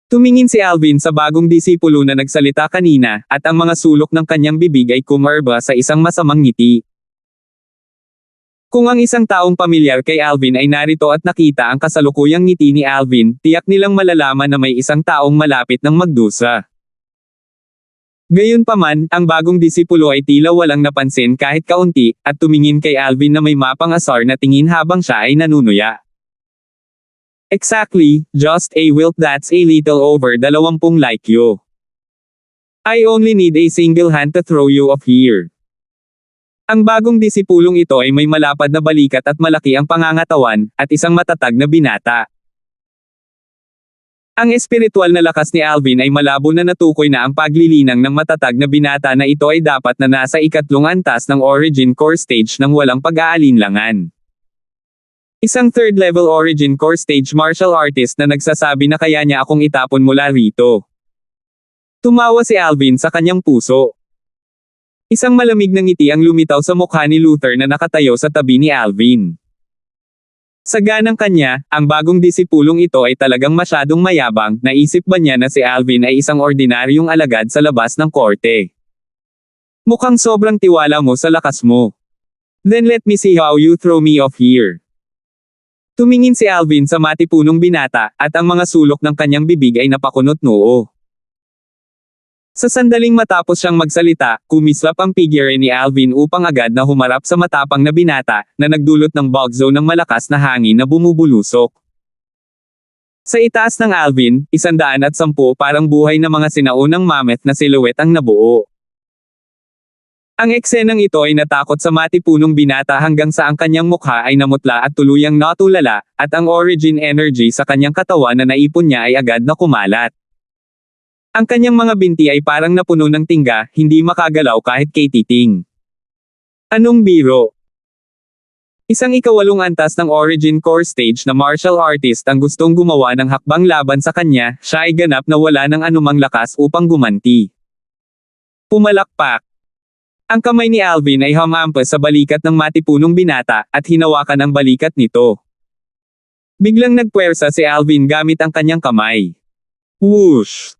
Tumingin si Alvin sa bagong disipulo na nagsalita kanina, at ang mga sulok ng kanyang bibig ay kumarba sa isang masamang ngiti. Kung ang isang taong pamilyar kay Alvin ay narito at nakita ang kasalukuyang ngiti ni Alvin, tiyak nilang malalaman na may isang taong malapit ng magdusa. Gayunpaman, ang bagong disipulo ay tila walang napansin kahit kaunti, at tumingin kay Alvin na may mapang-asar na tingin habang siya ay nanunuya. Exactly, just a wilt that's a little over 20 like you. I only need a single hand to throw you off here. Ang bagong disipulong ito ay may malapad na balikat at malaki ang pangangatawan, at isang matatag na binata. Ang espiritual na lakas ni Alvin ay malabo na natukoy na ang paglilinang ng matatag na binata na ito ay dapat na nasa ikatlong antas ng Origin Core Stage ng walang pag-aalinlangan. Isang third-level Origin Core Stage martial artist na nagsasabi na kaya niya akong itapon mula rito. Tumawa si Alvin sa kanyang puso. Isang malamig na ngiti ang lumitaw sa mukha ni Luther na nakatayo sa tabi ni Alvin. Sa ganang kanya, ang bagong disipulong ito ay talagang masyadong mayabang, naisip ba niya na si Alvin ay isang ordinaryong alagad sa labas ng korte. Mukhang sobrang tiwala mo sa lakas mo. Then let me see how you throw me off here. Tumingin si Alvin sa matipunong binata, at ang mga sulok ng kanyang bibig ay napakunot noo. Sa sandaling matapos siyang magsalita, kumislap ang figure ni Alvin upang agad na humarap sa matapang na binata, na nagdulot ng bugzo ng malakas na hangin na bumubulusok. Sa itaas ng Alvin, 110 parang buhay na mga sinaunang mammoth na silhouette ang nabuo. Ang eksenang ito ay natakot sa matipunong binata hanggang sa ang kanyang mukha ay namutla at tuluyang natulala, at ang origin energy sa kanyang katawan na naipon niya ay agad na kumalat. Ang kanyang mga binti ay parang napuno ng tingga, hindi makagalaw kahit kay titing. Anong biro? Isang ikawalong antas ng Origin Core Stage na martial artist ang gustong gumawa ng hakbang laban sa kanya, siya ay ganap na wala ng anumang lakas upang gumanti. Pumalakpak. Ang kamay ni Alvin ay humampas sa balikat ng matipunong binata, at hinawakan ang balikat nito. Biglang nagpuwersa si Alvin gamit ang kanyang kamay. Whoosh!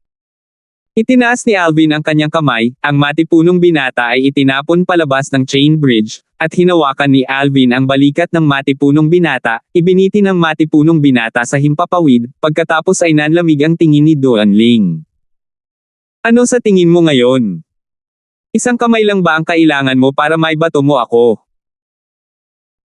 Itinaas ni Alvin ang kanyang kamay, ang matipunong binata ay itinapon palabas ng chain bridge, at hinawakan ni Alvin ang balikat ng matipunong binata, ibiniti ng matipunong binata sa himpapawid, pagkatapos ay nanlamig ang tingin ni Duanling. Ano sa tingin mo ngayon? Isang kamay lang ba ang kailangan mo para maibato mo ako?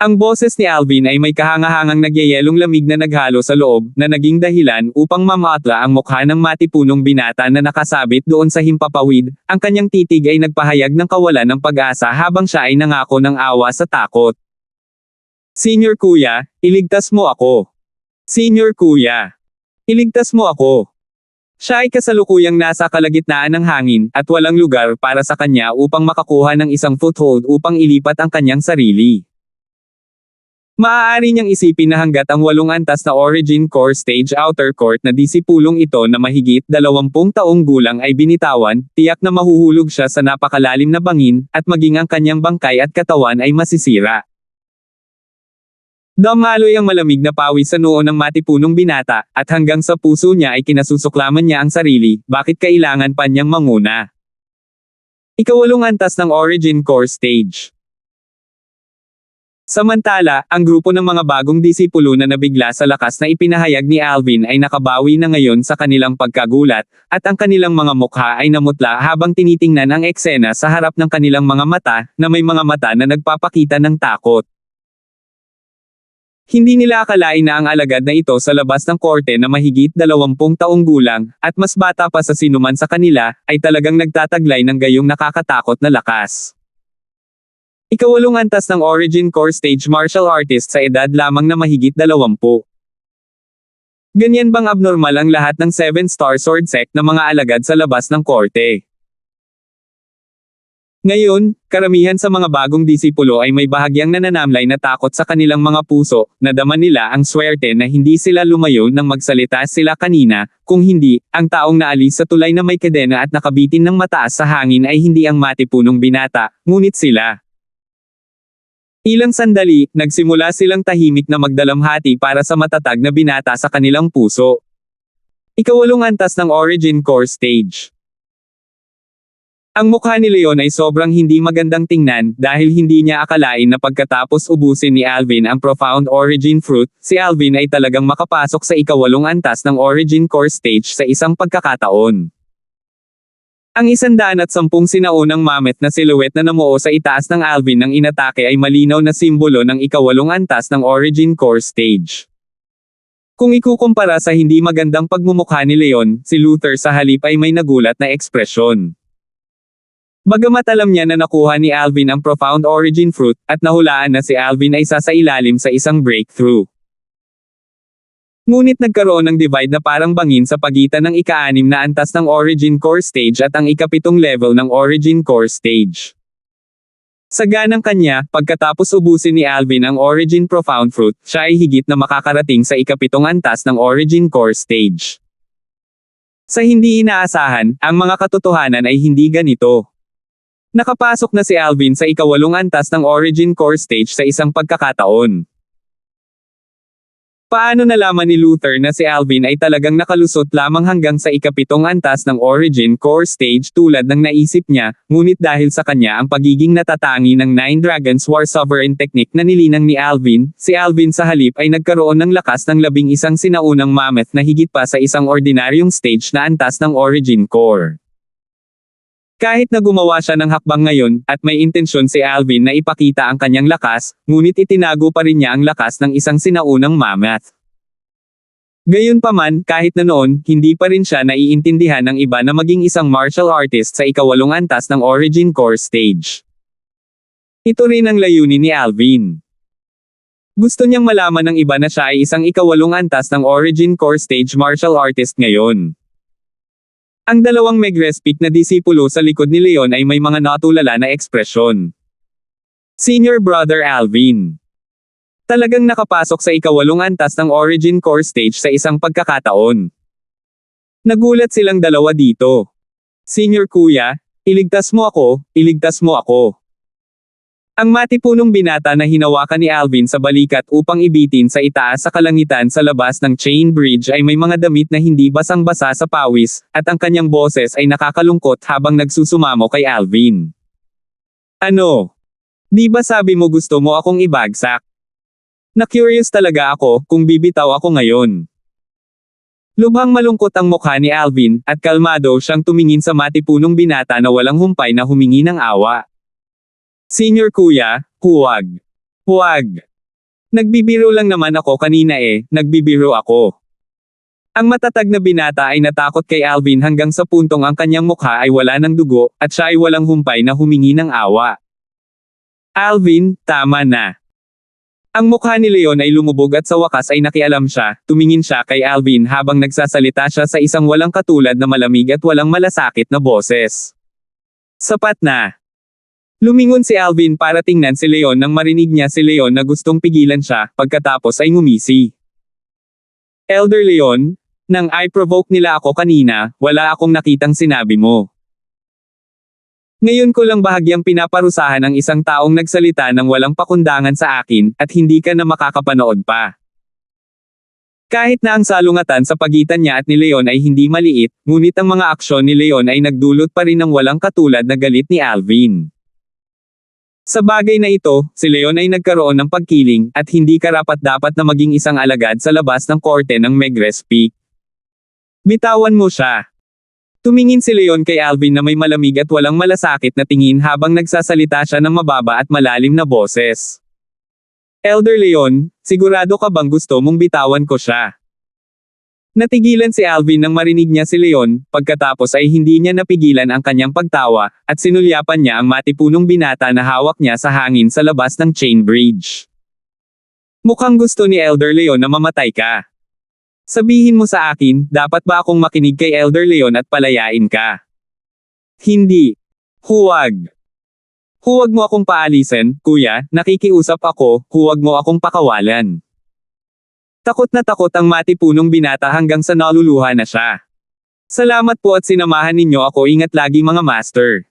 Ang boses ni Alvin ay may kahangahangang nagyayelong lamig na naghalo sa loob, na naging dahilan upang mamatla ang mukha ng matipunong binata na nakasabit doon sa himpapawid. Ang kanyang titig ay nagpahayag ng kawalan ng pag-asa habang siya ay nangako ng awa sa takot. Senior Kuya, iligtas mo ako. Senior Kuya, iligtas mo ako. Siya ay kasalukuyang nasa kalagitnaan ng hangin, at walang lugar para sa kanya upang makakuha ng isang foothold upang ilipat ang kanyang sarili. Maaari niyang isipin na hanggat ang 8 antas na Origin Core Stage outer court na disipulong ito na mahigit 20 taong gulang ay binitawan, tiyak na mahuhulog siya sa napakalalim na bangin, at maging ang kanyang bangkay at katawan ay masisira. Damaloy ang malamig na pawis sa noo ng matipunong binata, at hanggang sa puso niya ay kinasusuklaman niya ang sarili, bakit kailangan pa niyang manguna? Ikawalong antas ng Origin Core Stage. Samantala, ang grupo ng mga bagong disipulo na nabigla sa lakas na ipinahayag ni Alvin ay nakabawi na ngayon sa kanilang pagkagulat, at ang kanilang mga mukha ay namutla habang tinitingnan ang eksena sa harap ng kanilang mga mata, na may mga mata na nagpapakita ng takot. Hindi nila akalain na ang alagad na ito sa labas ng korte na mahigit 20 taong gulang, at mas bata pa sa sinuman sa kanila, ay talagang nagtataglay ng gayong nakakatakot na lakas. Ikawalong antas ng Origin Core Stage martial artist sa edad lamang na mahigit 20. Ganyan bang abnormal ang lahat ng 7-star sword sect na mga alagad sa labas ng korte? Ngayon, karamihan sa mga bagong disipulo ay may bahagyang nananamlay na takot sa kanilang mga puso, nadama nila ang swerte na hindi sila lumayo nang magsalita sila kanina, kung hindi, ang taong naalis sa tulay na may kadena at nakabitin ng mataas sa hangin ay hindi ang matipunong binata, ngunit sila. Ilang sandali, nagsimula silang tahimik na magdalamhati para sa matatag na binata sa kanilang puso. Ikawalong antas ng Origin Core Stage. Ang mukha ni Leon ay sobrang hindi magandang tingnan dahil hindi niya akalain na pagkatapos ubusin ni Alvin ang Profound Origin Fruit, si Alvin ay talagang makapasok sa ikawalong antas ng Origin Core Stage sa isang pagkakataon. Ang 110 sinaunang mammoth na silhouette na namuo sa itaas ng Alvin ng inatake ay malinaw na simbolo ng ikawalong antas ng Origin Core Stage. Kung ikukumpara sa hindi magandang pagmumukha ni Leon, si Luther sa halip ay may nagulat na ekspresyon. Bagamat alam niya na nakuha ni Alvin ang Profound Origin Fruit, at nahulaan na si Alvin ay sasailalim sa isang breakthrough. Ngunit nagkaroon ng divide na parang bangin sa pagitan ng ika-6 na antas ng Origin Core Stage at ang ika-7 level ng Origin Core Stage. Sa ganang kanya, pagkatapos ubusin ni Alvin ang Origin Profound Fruit, siya ay higit na makakarating sa ika-7 antas ng Origin Core Stage. Sa hindi inaasahan, ang mga katotohanan ay hindi ganito. Nakapasok na si Alvin sa ika-8 antas ng Origin Core Stage sa isang pagkakataon. Paano nalaman ni Luther na si Alvin ay talagang nakalusot lamang hanggang sa ika-7 antas ng Origin Core Stage tulad ng naisip niya, ngunit dahil sa kanya ang pagiging natatangi ng Nine Dragons War Sovereign Technique na nilinang ni Alvin, si Alvin sa halip ay nagkaroon ng lakas ng 11 sinaunang mammoth na higit pa sa isang ordinaryong stage na antas ng Origin Core. Kahit na gumawa siya ng hakbang ngayon, at may intensyon si Alvin na ipakita ang kanyang lakas, ngunit itinago pa rin niya ang lakas ng isang sinaunang mammoth. Gayunpaman, kahit na noon, hindi pa rin siya naiintindihan ng iba na maging isang martial artist sa ika-8 antas ng Origin Core Stage. Ito rin ang layunin ni Alvin. Gusto niyang malaman ng iba na siya ay isang ika-8 antas ng Origin Core Stage martial artist ngayon. Ang dalawang Megrespik na disipulo sa likod ni Leon ay may mga natulala na ekspresyon. Senior Brother Alvin. Talagang nakapasok sa ika-8 antas ng Origin Core Stage sa isang pagkakataon. Nagulat silang dalawa dito. Senior Kuya, iligtas mo ako, iligtas mo ako. Ang matipunong binata na hinawakan ni Alvin sa balikat upang ibitin sa itaas sa kalangitan sa labas ng chain bridge ay may mga damit na hindi basang-basa sa pawis, at ang kanyang boses ay nakakalungkot habang nagsusumamo kay Alvin. Ano? Di ba sabi mo gusto mo akong ibagsak? Na-curious talaga ako kung bibitaw ako ngayon. Lubhang malungkot ang mukha ni Alvin, at kalmado siyang tumingin sa matipunong binata na walang humpay na humingi ng awa. Senior Kuya, huwag. Huwag. Nagbibiro lang naman ako kanina nagbibiro ako. Ang matatag na binata ay natakot kay Alvin hanggang sa puntong ang kanyang mukha ay wala ng dugo, at siya ay walang humpay na humingi ng awa. Alvin, tama na. Ang mukha ni Leon ay lumubog at sa wakas ay nakialam siya, tumingin siya kay Alvin habang nagsasalita siya sa isang walang katulad na malamig at walang malasakit na boses. Sapat na. Lumingon si Alvin para tingnan si Leon nang marinig niya si Leon na gustong pigilan siya, pagkatapos ay ngumisi. Elder Leon, nang I-provoke nila ako kanina, wala akong nakitang sinabi mo. Ngayon ko lang bahagyang pinaparusahan ang isang taong nagsalita ng walang pakundangan sa akin, at hindi ka na makakapanood pa. Kahit na ang salungatan sa pagitan niya at ni Leon ay hindi maliit, ngunit ang mga aksyon ni Leon ay nagdulot pa rin ng walang katulad na galit ni Alvin. Sa bagay na ito, si Leon ay nagkaroon ng pagkiling, at hindi karapat-dapat na maging isang alagad sa labas ng korte ng Megrez Peak. Bitawan mo siya. Tumingin si Leon kay Alvin na may malamig at walang malasakit na tingin habang nagsasalita siya ng mababa at malalim na boses. Elder Leon, sigurado ka bang gusto mong bitawan ko siya? Natigilan si Alvin nang marinig niya si Leon, pagkatapos ay hindi niya napigilan ang kanyang pagtawa, at sinulyapan niya ang matipunong binata na hawak niya sa hangin sa labas ng chain bridge. Mukhang gusto ni Elder Leon na mamatay ka. Sabihin mo sa akin, dapat ba akong makinig kay Elder Leon at palayain ka? Hindi. Huwag. Huwag mo akong paalisin, kuya, nakikiusap ako, huwag mo akong pakawalan. Takot na takot ang matipunong binata hanggang sa naluluha na siya. Salamat po at sinamahan ninyo ako, ingat lagi mga master.